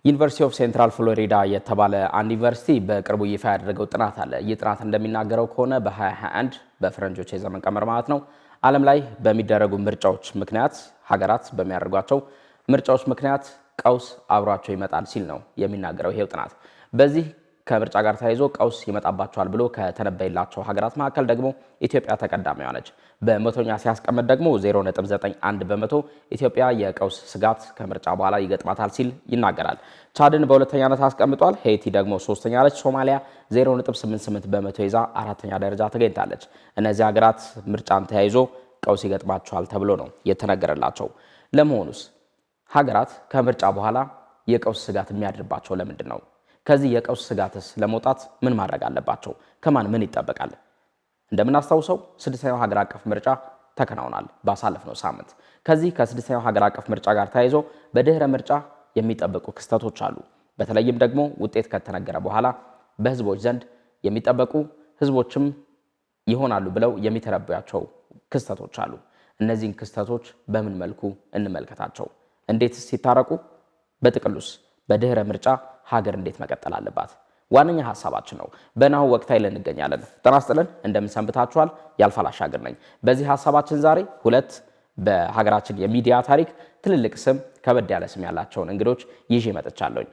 ዩኒቨርሲቲ ኦፍ ሴንትራል ፍሎሪዳ የተባለ አንድ ዩኒቨርሲቲ በቅርቡ ይፋ ያደረገው ጥናት አለ። ይህ ጥናት እንደሚናገረው ከሆነ በ2021 በፈረንጆች የዘመን ቀመር ማለት ነው ዓለም ላይ በሚደረጉ ምርጫዎች ምክንያት ሀገራት በሚያደርጓቸው ምርጫዎች ምክንያት ቀውስ አብሯቸው ይመጣል ሲል ነው የሚናገረው ይሄው ጥናት። በዚህ ከምርጫ ጋር ተያይዞ ቀውስ ይመጣባቸዋል ብሎ ከተነበየላቸው ሀገራት መካከል ደግሞ ኢትዮጵያ ተቀዳሚዋ ነች። በመቶኛ ሲያስቀምጥ ደግሞ 0.91 በመቶ ኢትዮጵያ የቀውስ ስጋት ከምርጫ በኋላ ይገጥማታል ሲል ይናገራል። ቻድን በሁለተኛነት አስቀምጧል። ሄይቲ ደግሞ ሶስተኛ ነች። ሶማሊያ 0.88 በመቶ ይዛ አራተኛ ደረጃ ተገኝታለች። እነዚህ ሀገራት ምርጫን ተያይዞ ቀውስ ይገጥማቸዋል ተብሎ ነው የተነገረላቸው። ለመሆኑስ ሀገራት ከምርጫ በኋላ የቀውስ ስጋት የሚያድርባቸው ለምንድን ነው? ከዚህ የቀውስ ስጋትስ ለመውጣት ምን ማድረግ አለባቸው? ከማን ምን ይጠበቃል? እንደምናስታውሰው ስድስተኛው ሀገር አቀፍ ምርጫ ተከናውኗል ባሳለፍነው ሳምንት። ከዚህ ከስድስተኛው ሀገር አቀፍ ምርጫ ጋር ተያይዞ በድህረ ምርጫ የሚጠበቁ ክስተቶች አሉ። በተለይም ደግሞ ውጤት ከተነገረ በኋላ በህዝቦች ዘንድ የሚጠበቁ ህዝቦችም ይሆናሉ ብለው የሚተረበያቸው ክስተቶች አሉ። እነዚህን ክስተቶች በምን መልኩ እንመልከታቸው? እንዴትስ ሲታረቁ? በጥቅሉስ በድህረ ምርጫ ሀገር እንዴት መቀጠል አለባት? ዋነኛ ሐሳባችን ነው። በናሁ ወቅታዊ ላይ እንገኛለን። ጤና ይስጥልን፣ እንደምን ሰንብታችኋል? ያልፋል አሻገር ነኝ። በዚህ ሐሳባችን ዛሬ ሁለት በሀገራችን የሚዲያ ታሪክ ትልልቅ ስም ከበድ ያለ ስም ያላቸውን እንግዶች ይዤ መጥቻለሁኝ።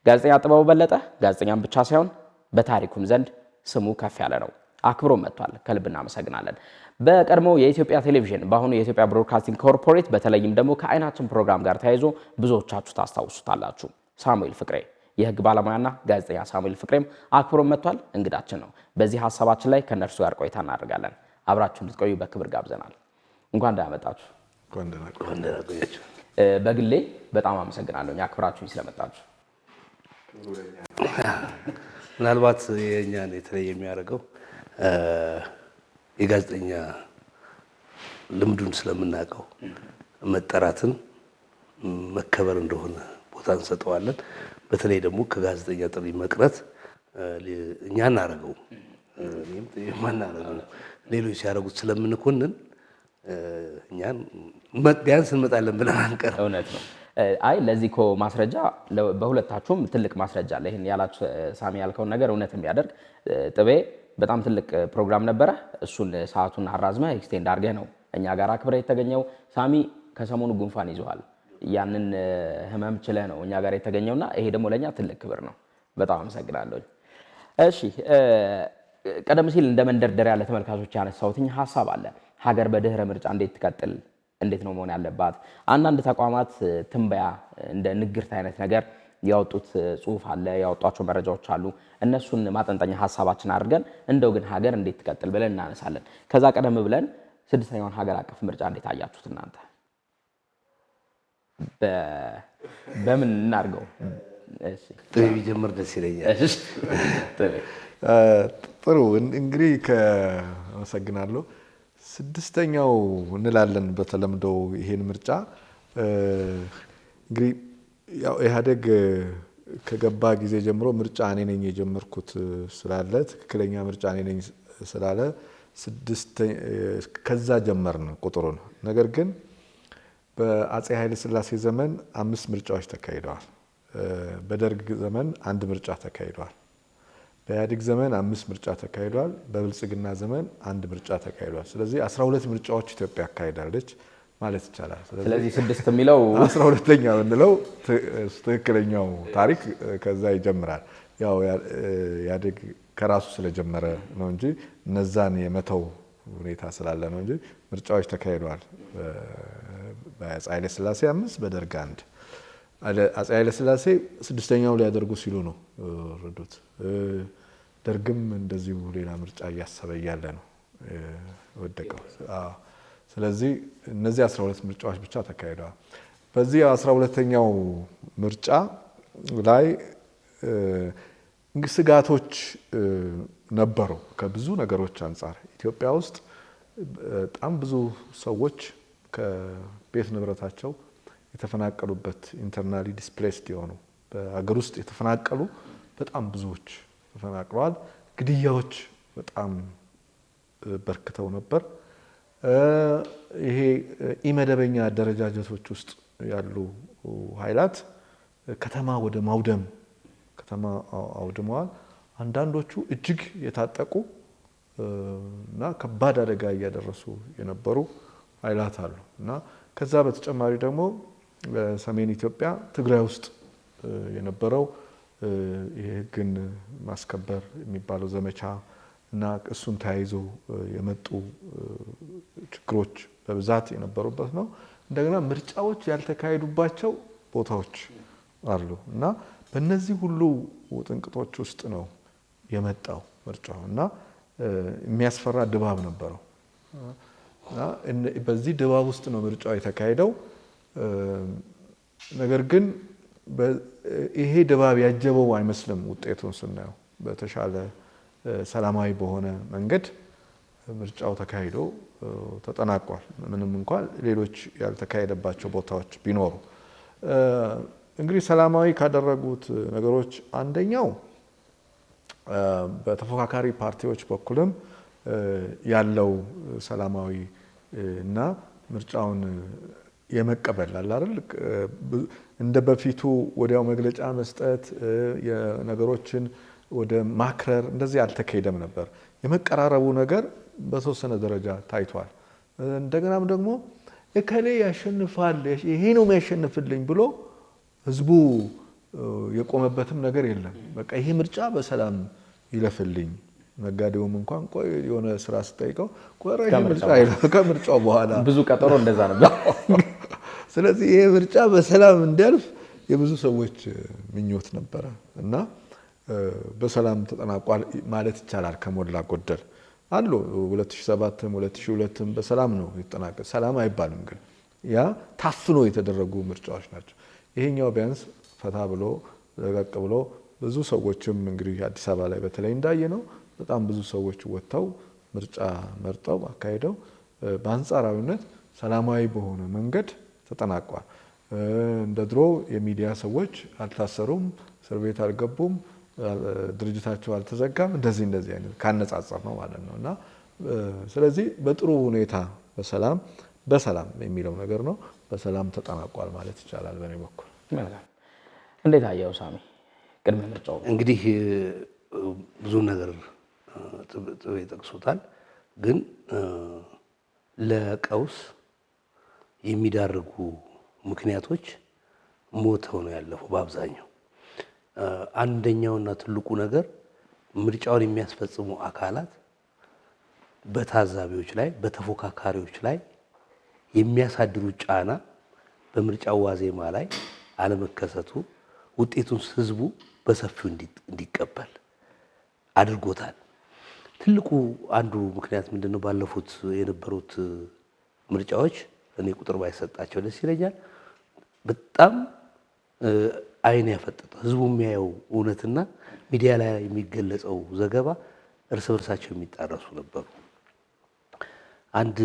ጋዜጠኛ ጥበቡ በለጠ ጋዜጠኛም ብቻ ሳይሆን በታሪኩም ዘንድ ስሙ ከፍ ያለ ነው። አክብሮ መጥቷል። ከልብ እናመሰግናለን። በቀድሞ የኢትዮጵያ ቴሌቪዥን በአሁኑ የኢትዮጵያ ብሮድካስቲንግ ኮርፖሬት በተለይም ደግሞ ከአይናችን ፕሮግራም ጋር ተያይዞ ብዙዎቻችሁ ታስታውሱታላችሁ። ሳሙኤል ፍቅሬ የህግ ባለሙያና ጋዜጠኛ ሳሙኤል ፍቅሬም አክብሮ መጥቷል። እንግዳችን ነው። በዚህ ሐሳባችን ላይ ከነርሱ ጋር ቆይታ እናደርጋለን። አብራችሁ እንድትቆዩ በክብር ጋብዘናል። እንኳን ደህና መጣችሁ። በግሌ በጣም አመሰግናለሁ አክብራችሁኝ ስለመጣችሁ። ምናልባት የኛን የተለየ የሚያደርገው የጋዜጠኛ ልምዱን ስለምናውቀው መጠራትን መከበር እንደሆነ ቦታ እንሰጠዋለን። በተለይ ደግሞ ከጋዜጠኛ ጥሪ መቅረት እኛ እናደርገው የማናደርገው ሌሎች ሲያደርጉት ስለምንኮንን እኛን ቢያንስ እንመጣለን ብለን አንቀር። እውነት ነው። አይ ለዚህ እኮ ማስረጃ በሁለታችሁም ትልቅ ማስረጃ አለ። ይሄን ያላችሁ ሳሚ ያልከውን ነገር እውነት የሚያደርግ ጥቤ በጣም ትልቅ ፕሮግራም ነበረ። እሱን ሰዓቱን አራዝመህ ኤክስቴንድ አድርገህ ነው እኛ ጋር አክብረህ የተገኘው። ሳሚ ከሰሞኑ ጉንፋን ይዟል። ያንን ህመም ችለህ ነው እኛ ጋር የተገኘውና ይሄ ደግሞ ለኛ ትልቅ ክብር ነው። በጣም አመሰግናለሁ። እሺ ቀደም ሲል እንደ መንደርደሪያ ለተመልካቾች ያነሳሁትኝ ሐሳብ አለ። ሀገር በድህረ ምርጫ እንዴት ትቀጥል? እንዴት ነው መሆን ያለባት? አንዳንድ ተቋማት ትንበያ እንደ ንግርት አይነት ነገር ያወጡት ጽሁፍ አለ፣ ያወጧቸው መረጃዎች አሉ። እነሱን ማጠንጠኛ ሐሳባችን አድርገን እንደው ግን ሀገር እንዴት ትቀጥል ብለን እናነሳለን። ከዛ ቀደም ብለን ስድስተኛውን ሀገር አቀፍ ምርጫ እንዴት አያችሁት እናንተ? በምን እናርገው? እሺ ጥሪ ቢጀምር ደስ ይለኛል። እሺ ጥሩ እንግዲህ አመሰግናለሁ። ስድስተኛው እንላለን በተለምዶ ይሄን ምርጫ እንግዲህ ያው ኢህአዴግ ከገባ ጊዜ ጀምሮ ምርጫ እኔ ነኝ የጀመርኩት ስላለ ትክክለኛ ምርጫ እኔ ነኝ ስላለ ከዛ ጀመርን ቁጥሩን። ነገር ግን በአጼ ኃይለ ሥላሴ ዘመን 5 ምርጫዎች ተካሂደዋል። በደርግ ዘመን 1 ምርጫ ተካሂዷል። በኢህአዴግ ዘመን 5 ምርጫ ተካሂዷል። በብልጽግና ዘመን 1 ምርጫ ተካሂዷል። ስለዚህ 12 ምርጫዎች ኢትዮጵያ አካሂዳለች ማለት ይቻላል። ስለዚህ 6 የሚለው 12ኛው እንለው ትክክለኛው ታሪክ ከዛ ይጀምራል። ያው ኢህአዴግ ከራሱ ስለጀመረ ነው እንጂ እነዛን የመተው ሁኔታ ስላለ ነው እንጂ ምርጫዎች ተካሂደዋል። በአጼ ኃይለ ሥላሴ 5 በደርግ 1 አጼ ኃይለ ሥላሴ ስድስተኛው ሊያደርጉ ሲሉ ነው ረዱት። ደርግም እንደዚሁ ሌላ ምርጫ እያሰበ እያለ ነው ወደቀው። ስለዚህ እነዚህ 12 ምርጫዎች ብቻ ተካሂደዋል። በዚህ 12ኛው ምርጫ ላይ ስጋቶች ነበሩ ከብዙ ነገሮች አንፃር። ኢትዮጵያ ውስጥ በጣም ብዙ ሰዎች ከቤት ንብረታቸው የተፈናቀሉበት ኢንተርናሊ ዲስፕሌስድ የሆኑ በሀገር ውስጥ የተፈናቀሉ በጣም ብዙዎች ተፈናቅለዋል። ግድያዎች በጣም በርክተው ነበር። ይሄ ኢመደበኛ አደረጃጀቶች ውስጥ ያሉ ኃይላት ከተማ ወደ ማውደም ከተማ አውድመዋል። አንዳንዶቹ እጅግ የታጠቁ እና ከባድ አደጋ እያደረሱ የነበሩ ኃይላት አሉ እና ከዛ በተጨማሪ ደግሞ በሰሜን ኢትዮጵያ ትግራይ ውስጥ የነበረው የህግን ማስከበር የሚባለው ዘመቻ እና እሱን ተያይዞ የመጡ ችግሮች በብዛት የነበሩበት ነው። እንደገና ምርጫዎች ያልተካሄዱባቸው ቦታዎች አሉ እና በእነዚህ ሁሉ ውጥንቅጦች ውስጥ ነው የመጣው ምርጫው እና የሚያስፈራ ድባብ ነበረው እና በዚህ ድባብ ውስጥ ነው ምርጫው የተካሄደው። ነገር ግን ይሄ ድባብ ያጀበው አይመስልም። ውጤቱን ስናየው በተሻለ ሰላማዊ በሆነ መንገድ ምርጫው ተካሂዶ ተጠናቋል። ምንም እንኳን ሌሎች ያልተካሄደባቸው ቦታዎች ቢኖሩ እንግዲህ ሰላማዊ ካደረጉት ነገሮች አንደኛው በተፎካካሪ ፓርቲዎች በኩልም ያለው ሰላማዊ እና ምርጫውን የመቀበል አለ አይደል እንደ በፊቱ ወዲያው መግለጫ መስጠት የነገሮችን ወደ ማክረር እንደዚህ አልተካሄደም ነበር። የመቀራረቡ ነገር በተወሰነ ደረጃ ታይቷል። እንደገናም ደግሞ እከሌ ያሸንፋል ይሄ ነው የሚያሸንፍልኝ ብሎ ህዝቡ የቆመበትም ነገር የለም። በቃ ይሄ ምርጫ በሰላም ይለፍልኝ። ነጋዴውም እንኳን ቆይ የሆነ ስራ ስጠይቀው ቆይ ይሄ ምርጫ ከምርጫው በኋላ ብዙ ቀጠሮ እንደዛ ነበር። ስለዚህ ይሄ ምርጫ በሰላም እንዲያልፍ የብዙ ሰዎች ምኞት ነበረ እና በሰላም ተጠናቋል ማለት ይቻላል ከሞላ ጎደል። አሉ 2007ም 2002ም በሰላም ነው የተጠናቀቀ። ሰላም አይባልም ግን ያ ታፍኖ የተደረጉ ምርጫዎች ናቸው። ይሄኛው ቢያንስ ፈታ ብሎ ለቀቅ ብሎ ብዙ ሰዎችም እንግዲህ አዲስ አበባ ላይ በተለይ እንዳየነው በጣም ብዙ ሰዎች ወጥተው ምርጫ መርጠው አካሄደው በአንጻራዊነት ሰላማዊ በሆነ መንገድ ተጠናቋል። እንደ ድሮ የሚዲያ ሰዎች አልታሰሩም፣ እስር ቤት አልገቡም፣ ድርጅታቸው አልተዘጋም። እንደዚህ አይነት ካነጻጸር ነው ማለት ነው እና ስለዚህ በጥሩ ሁኔታ በሰላም የሚለው ነገር ነው በሰላም ተጠናቋል ማለት ይቻላል በእኔ በኩል። እንዴት አየው ሳሚ? ቅድመ ምርጫው እንግዲህ ብዙ ነገር ጥሩ ይጠቅሱታል። ግን ለቀውስ የሚዳርጉ ምክንያቶች ሞተው ነው ያለፈው በአብዛኛው። አንደኛውና ትልቁ ነገር ምርጫውን የሚያስፈጽሙ አካላት በታዛቢዎች ላይ በተፎካካሪዎች ላይ የሚያሳድሩ ጫና በምርጫው ዋዜማ ላይ አለመከሰቱ ውጤቱን ህዝቡ በሰፊው እንዲቀበል አድርጎታል። ትልቁ አንዱ ምክንያት ምንድነው? ባለፉት የነበሩት ምርጫዎች እኔ ቁጥር ባይሰጣቸው ደስ ይለኛል። በጣም አይን ያፈጠጠ ህዝቡ የሚያየው እውነትና ሚዲያ ላይ የሚገለጸው ዘገባ እርስ በርሳቸው የሚጣረሱ ነበሩ። አንድ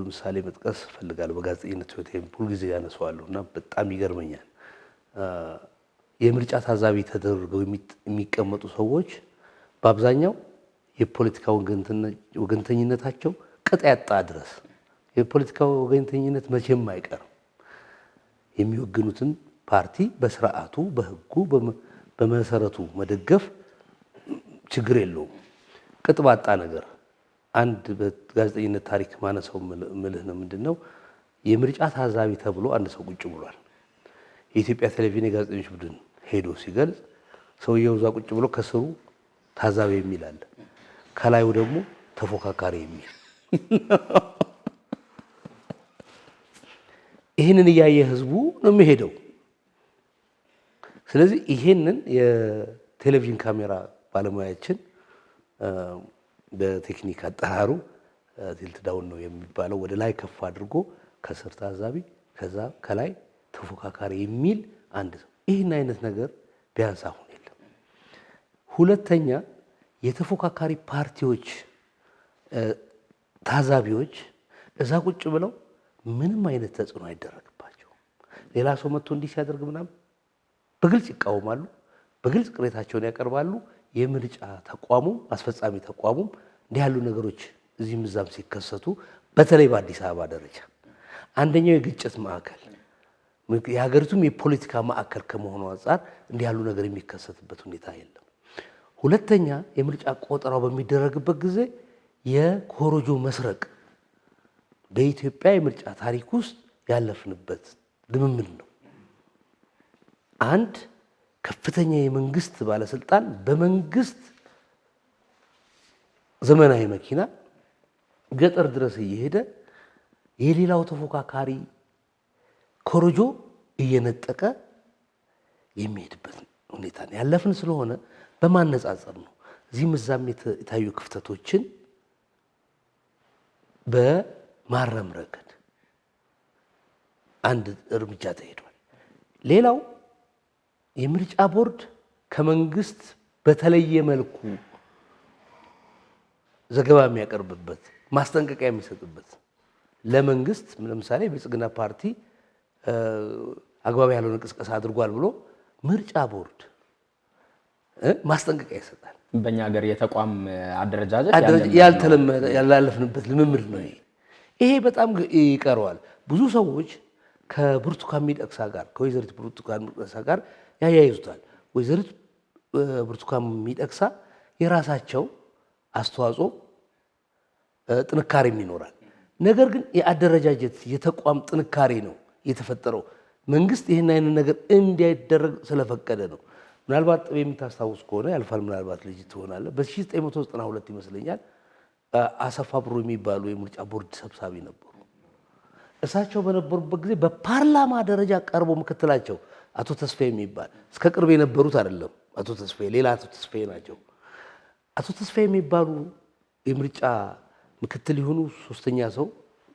ምሳሌ መጥቀስ ፈልጋለሁ። በጋዜጠኝነት ህይወቴም ሁልጊዜ ያነሳዋለሁ እና በጣም ይገርመኛል። የምርጫ ታዛቢ ተደርገው የሚቀመጡ ሰዎች በአብዛኛው የፖለቲካ ወገንተኝነታቸው ቅጥ ያጣ ድረስ የፖለቲካ ወገንተኝነት መቼም አይቀርም። የሚወግኑትን ፓርቲ በስርዓቱ በህጉ በመሰረቱ መደገፍ ችግር የለውም። ቅጥ ባጣ ነገር አንድ በጋዜጠኝነት ታሪክ ማነሳው ምልህ ነው። ምንድነው? የምርጫ ታዛቢ ተብሎ አንድ ሰው ቁጭ ብሏል። የኢትዮጵያ ቴሌቪዥን የጋዜጠኞች ቡድን ሄዶ ሲገልጽ ሰውየው እዛ ቁጭ ብሎ ከስሩ ታዛቢ የሚል አለ፣ ከላዩ ደግሞ ተፎካካሪ የሚል። ይህንን እያየ ህዝቡ ነው የሚሄደው። ስለዚህ ይሄንን የቴሌቪዥን ካሜራ ባለሙያችን በቴክኒክ አጠራሩ ቲልት ዳውን ነው የሚባለው ወደ ላይ ከፍ አድርጎ ከስር ታዛቢ ከዛ ከላይ ተፎካካሪ የሚል አንድ ሰው። ይህን አይነት ነገር ቢያንስ አሁን የለም። ሁለተኛ የተፎካካሪ ፓርቲዎች ታዛቢዎች እዛ ቁጭ ብለው ምንም አይነት ተጽዕኖ አይደረግባቸው። ሌላ ሰው መጥቶ እንዲህ ሲያደርግ ምናምን በግልጽ ይቃወማሉ፣ በግልጽ ቅሬታቸውን ያቀርባሉ። የምርጫ ተቋሙም አስፈጻሚ ተቋሙም እንዲህ ያሉ ነገሮች እዚህም እዛም ሲከሰቱ በተለይ በአዲስ አበባ ደረጃ አንደኛው የግጭት ማዕከል የሀገሪቱም የፖለቲካ ማዕከል ከመሆኑ አንፃር እንዲህ ያሉ ነገር የሚከሰትበት ሁኔታ የለም። ሁለተኛ የምርጫ ቆጠራው በሚደረግበት ጊዜ የኮሮጆ መስረቅ በኢትዮጵያ የምርጫ ታሪክ ውስጥ ያለፍንበት ልምምድ ነው። አንድ ከፍተኛ የመንግስት ባለስልጣን በመንግስት ዘመናዊ መኪና ገጠር ድረስ እየሄደ የሌላው ተፎካካሪ ኮሮጆ እየነጠቀ የሚሄድበት ሁኔታ ያለፍን ስለሆነ በማነጻጸር ነው እዚህም እዛም የታዩ ክፍተቶችን በማረም ረገድ አንድ እርምጃ ተሄዷል። ሌላው የምርጫ ቦርድ ከመንግስት በተለየ መልኩ ዘገባ የሚያቀርብበት ማስጠንቀቂያ የሚሰጥበት ለመንግስት ለምሳሌ ብልጽግና ፓርቲ አግባብ ያልሆነ ቅስቀሳ አድርጓል ብሎ ምርጫ ቦርድ ማስጠንቀቂያ ይሰጣል። በእኛ ሀገር የተቋም አደረጃጀት ያልተለመደ ያላለፍንበት ልምምድ ነው። ይሄ በጣም ይቀረዋል። ብዙ ሰዎች ከብርቱካን ሚደቅሳ ጋር ከወይዘሪት ብርቱካን ሚደቅሳ ጋር ያያይዙታል። ወይዘሪት ብርቱካን ሚደቅሳ የራሳቸው አስተዋጽኦ ጥንካሬም ይኖራል። ነገር ግን የአደረጃጀት የተቋም ጥንካሬ ነው የተፈጠረው መንግስት ይህን አይነት ነገር እንዲያደርግ ስለፈቀደ ነው። ምናልባት ጥቤ የምታስታውስ ከሆነ ያልፋል፣ ምናልባት ልጅ ትሆናለህ። በ1992 ይመስለኛል አሰፋ ብሩ የሚባሉ የምርጫ ቦርድ ሰብሳቢ ነበሩ። እሳቸው በነበሩበት ጊዜ በፓርላማ ደረጃ ቀርቦ ምክትላቸው አቶ ተስፋዬ የሚባል እስከ ቅርብ የነበሩት አይደለም፣ አቶ ተስፋዬ ሌላ አቶ ተስፋዬ ናቸው። አቶ ተስፋዬ የሚባሉ የምርጫ ምክትል የሆኑ ሶስተኛ ሰው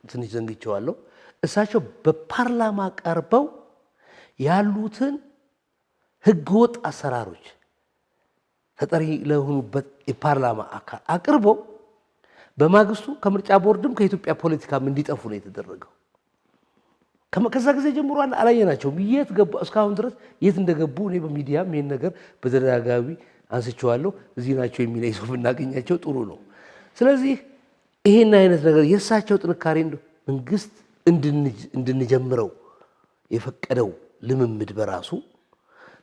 ትንሽ ዘንግቼዋለሁ። እሳቸው በፓርላማ ቀርበው ያሉትን ህገወጥ አሰራሮች ተጠሪ ለሆኑበት የፓርላማ አካል አቅርበው በማግስቱ ከምርጫ ቦርድም ከኢትዮጵያ ፖለቲካም እንዲጠፉ ነው የተደረገው። ከዛ ጊዜ ጀምሮ አላየናቸውም። የት ገቡ እስካሁን ድረስ የት እንደገቡ እኔ በሚዲያም ይሄን ነገር በተደጋጋሚ አንስቼዋለሁ። እዚህ ናቸው የሚለኝ ሰው ብናገኛቸው ጥሩ ነው። ስለዚህ ይሄን አይነት ነገር የእሳቸው ጥንካሬ መንግስት እንድንጀምረው የፈቀደው ልምምድ በራሱ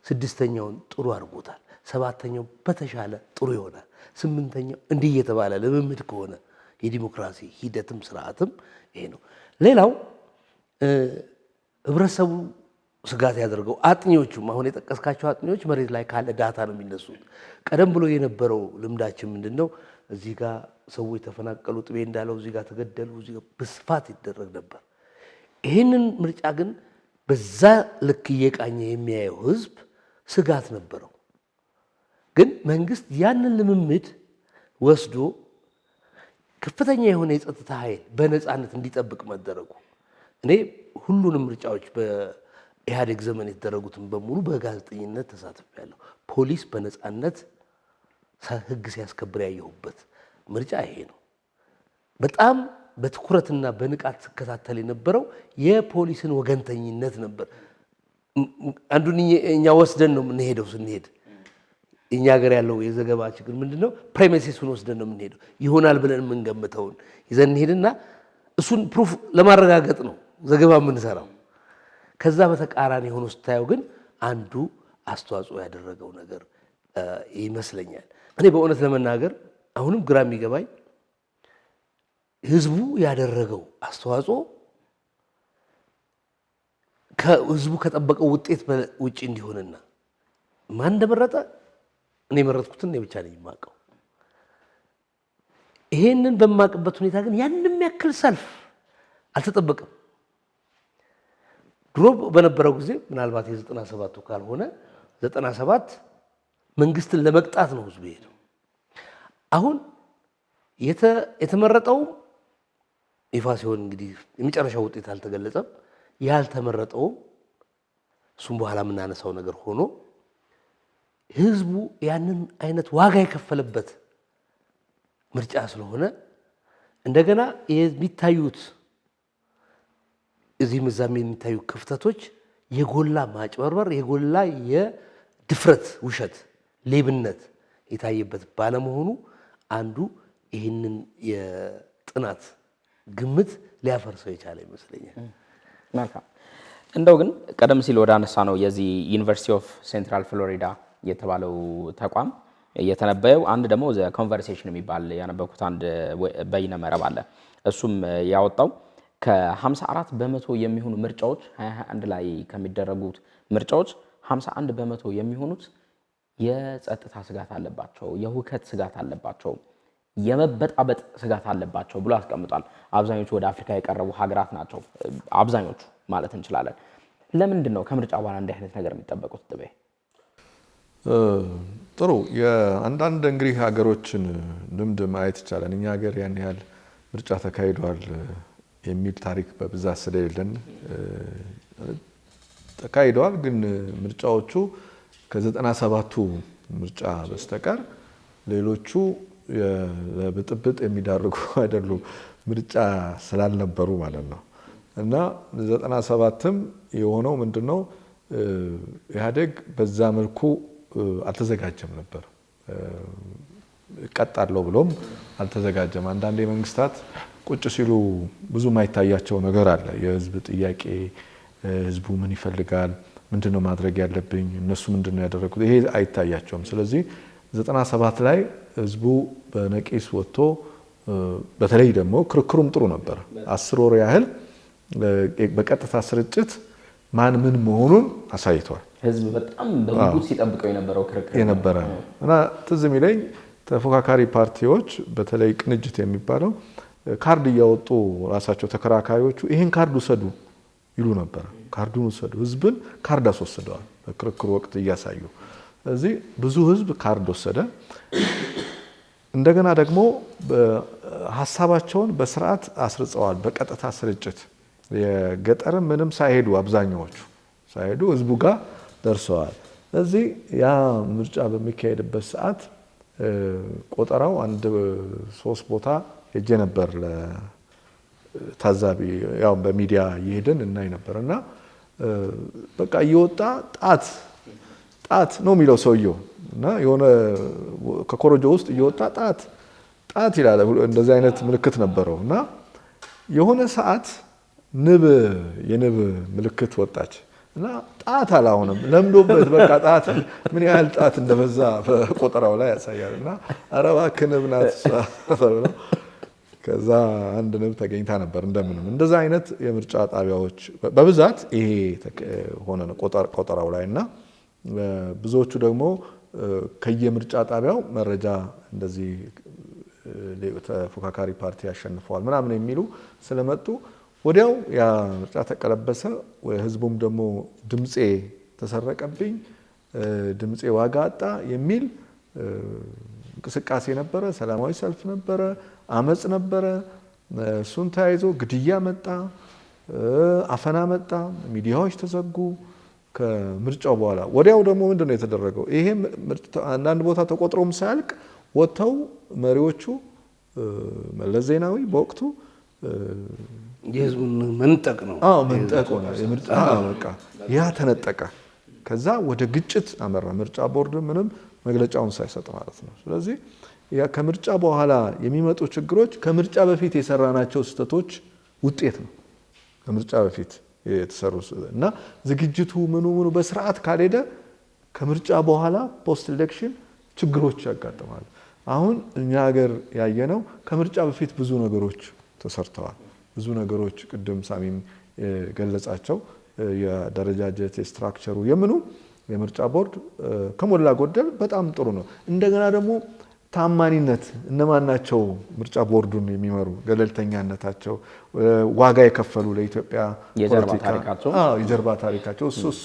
ስድስተኛውን ጥሩ አድርጎታል። ሰባተኛው በተሻለ ጥሩ ይሆናል። ስምንተኛው እንዲህ እየተባለ ልምምድ ከሆነ የዲሞክራሲ ሂደትም ስርዓትም ይሄ ነው። ሌላው ህብረተሰቡ ስጋት ያደርገው አጥኚዎቹም አሁን የጠቀስካቸው አጥኚዎች መሬት ላይ ካለ ዳታ ነው የሚነሱት። ቀደም ብሎ የነበረው ልምዳችን ምንድነው? እዚህ ጋር ሰዎች ተፈናቀሉ፣ ጥቤ እንዳለው እዚህ ጋር ተገደሉ፣ እዚህ ጋር በስፋት ይደረግ ነበር። ይህንን ምርጫ ግን በዛ ልክ እየቃኘ የሚያየው ህዝብ ስጋት ነበረው። ግን መንግስት ያንን ልምምድ ወስዶ ከፍተኛ የሆነ የጸጥታ ኃይል በነፃነት እንዲጠብቅ መደረጉ እኔ ሁሉንም ምርጫዎች በኢህአዴግ ዘመን የተደረጉትን በሙሉ በጋዜጠኝነት ተሳትፌያለሁ። ፖሊስ በነፃነት ህግ ሲያስከብር ያየሁበት ምርጫ ይሄ ነው። በጣም በትኩረትና በንቃት ሲከታተል የነበረው የፖሊስን ወገንተኝነት ነበር። አንዱን እኛ ወስደን ነው የምንሄደው። ስንሄድ እኛ ሀገር ያለው የዘገባ ችግር ምንድነው? ፕሬሚሲሱን ወስደን ነው የምንሄደው። ይሆናል ብለን የምንገምተውን ይዘን እንሄድና እሱን ፕሩፍ ለማረጋገጥ ነው ዘገባ የምንሰራው። ከዛ በተቃራኒ ሆኖ ስታየው ግን አንዱ አስተዋጽኦ ያደረገው ነገር ይመስለኛል። እኔ በእውነት ለመናገር አሁንም ግራ የሚገባኝ ህዝቡ ያደረገው አስተዋጽኦ ከህዝቡ ከጠበቀው ውጤት ውጪ እንዲሆንና ማን እንደመረጠ እኔ የመረጥኩትን እኔ ብቻ ነኝ የማውቀው። ይሄንን በማውቅበት ሁኔታ ግን ያንንም ያክል ሰልፍ አልተጠበቀም። ድሮ በነበረው ጊዜ ምናልባት የ97ቱ ካልሆነ 97 መንግስትን ለመቅጣት ነው ህዝቡ ሄደው። አሁን የተመረጠው ይፋ ሲሆን እንግዲህ የመጨረሻው ውጤት አልተገለጸም። ያልተመረጠው እሱም በኋላ የምናነሳው ነገር ሆኖ ህዝቡ ያንን አይነት ዋጋ የከፈለበት ምርጫ ስለሆነ እንደገና የሚታዩት እዚህም እዛም የሚታዩ ክፍተቶች የጎላ ማጭበርበር፣ የጎላ የድፍረት ውሸት፣ ሌብነት የታየበት ባለመሆኑ አንዱ ይህንን የጥናት ግምት ሊያፈርሰው የቻለ ይመስለኛል። መልካም። እንደው ግን ቀደም ሲል ወደ አነሳ ነው የዚህ ዩኒቨርሲቲ ኦፍ ሴንትራል ፍሎሪዳ የተባለው ተቋም የተነበየው አንድ ደግሞ ዘ ኮንቨርሴሽን የሚባል ያነበብኩት አንድ በይነ መረብ አለ። እሱም ያወጣው ከ54 በመቶ የሚሆኑ ምርጫዎች 2021 ላይ ከሚደረጉት ምርጫዎች 51 በመቶ የሚሆኑት የጸጥታ ስጋት አለባቸው፣ የሁከት ስጋት አለባቸው፣ የመበጣበጥ ስጋት አለባቸው ብሎ አስቀምጧል። አብዛኞቹ ወደ አፍሪካ የቀረቡ ሀገራት ናቸው፣ አብዛኞቹ ማለት እንችላለን። ለምንድን ነው ከምርጫ በኋላ እንዲህ አይነት ነገር የሚጠበቁት? ጥቤ ጥሩ የአንዳንድ እንግዲህ ሀገሮችን ልምድ ማየት ይቻላል። እኛ ሀገር ያን ያህል ምርጫ ተካሂዷል የሚል ታሪክ በብዛት ስለሌለን ተካሂደዋል፣ ግን ምርጫዎቹ ከ97ቱ ምርጫ በስተቀር ሌሎቹ ለብጥብጥ የሚዳርጉ አይደሉም፣ ምርጫ ስላልነበሩ ማለት ነው። እና 97ም የሆነው ምንድነው ኢህአዴግ በዛ መልኩ አልተዘጋጀም ነበር፣ ቀጣለው ብሎም አልተዘጋጀም። አንዳንድ መንግስታት ቁጭ ሲሉ ብዙ ማይታያቸው ነገር አለ። የህዝብ ጥያቄ፣ ህዝቡ ምን ይፈልጋል፣ ምንድነው ማድረግ ያለብኝ፣ እነሱ ምንድነው ያደረጉት፣ ይሄ አይታያቸውም። ስለዚህ 97 ላይ ህዝቡ በነቂስ ወጥቶ በተለይ ደግሞ ክርክሩም ጥሩ ነበር። 10 ወር ያህል በቀጥታ ስርጭት ማን ምን መሆኑን አሳይቷል። ህዝብ በጣም በጉጉት ሲጠብቀው የነበረው ክርክር የነበረ እና ትዝ የሚለኝ ተፎካካሪ ፓርቲዎች በተለይ ቅንጅት የሚባለው ካርድ እያወጡ ራሳቸው ተከራካሪዎቹ ይሄን ካርድ ውሰዱ ይሉ ነበር። ካርዱን ውሰዱ፣ ህዝብን ካርድ አስወስደዋል በክርክሩ ወቅት እያሳዩ። ስለዚህ ብዙ ህዝብ ካርድ ወሰደ። እንደገና ደግሞ ሀሳባቸውን በስርዓት አስርጸዋል። በቀጥታ ስርጭት የገጠርም ምንም ሳይሄዱ አብዛኛዎቹ ሳይሄዱ ህዝቡ ጋር ደርሰዋል። ስለዚህ ያ ምርጫ በሚካሄድበት ሰዓት ቆጠራው 3 ቦታ ሄጄ ነበር ለታዛቢ፣ ያው በሚዲያ እየሄድን እናይ ነበርና በቃ እየወጣ ጣት ነው የሚለው ሰውየው እና የሆነ ከኮረጆ ውስጥ እየወጣ ጣት ይላል። እንደዚህ አይነት ምልክት ነበረው እና የሆነ ሰዓት የንብ ምልክት ወጣች እና ጣት አላሆነም ለምዶበት በቃ ጣት ምን ያህል ጣት እንደበዛ በቆጠራው ላይ ያሳያል። እና ኧረ እባክህ ንብ ናት ተብሎ ከዛ አንድ ንብ ተገኝታ ነበር። እንደምንም እንደዛ አይነት የምርጫ ጣቢያዎች በብዛት ይሄ ሆነ ቆጠራው ላይ እና ብዙዎቹ ደግሞ ከየምርጫ ጣቢያው መረጃ እንደዚህ ተፎካካሪ ፓርቲ ያሸንፈዋል ምናምን የሚሉ ስለመጡ ወዲያው ያ ምርጫ ተቀለበሰ። ህዝቡም ደግሞ ድምጼ ተሰረቀብኝ፣ ድምጼ ዋጋ አጣ የሚል እንቅስቃሴ ነበረ። ሰላማዊ ሰልፍ ነበረ፣ አመጽ ነበረ። እሱን ተያይዞ ግድያ መጣ፣ አፈና መጣ፣ ሚዲያዎች ተዘጉ። ከምርጫው በኋላ ወዲያው ደግሞ ምንድነው የተደረገው? ይሄ አንዳንድ ቦታ ተቆጥሮም ሳያልቅ ወጥተው መሪዎቹ መለስ ዜናዊ በወቅቱ የህዝቡን መንጠቅ ነው። መንጠቅ ነው የምርጫ በቃ ያ ተነጠቀ። ከዛ ወደ ግጭት አመራ። ምርጫ ቦርድ ምንም መግለጫውን ሳይሰጥ ማለት ነው። ስለዚህ ያ ከምርጫ በኋላ የሚመጡ ችግሮች ከምርጫ በፊት የሰራናቸው ስህተቶች ውጤት ነው። ከምርጫ በፊት የተሰሩ እና ዝግጅቱ ምኑ በስርዓት ካልሄደ ከምርጫ በኋላ ፖስት ኤሌክሽን ችግሮች ያጋጥማሉ። አሁን እኛ ሀገር ያየነው ከምርጫ በፊት ብዙ ነገሮች ተሰርተዋል። ብዙ ነገሮች ቅድም ሳሚም ገለጻቸው። የደረጃጀት የስትራክቸሩ የምኑ የምርጫ ቦርድ ከሞላ ጎደል በጣም ጥሩ ነው። እንደገና ደግሞ ታማኒነት እነማን ናቸው ምርጫ ቦርዱን የሚመሩ ገለልተኛነታቸው፣ ዋጋ የከፈሉ ለኢትዮጵያ የጀርባ ታሪካቸው እሱ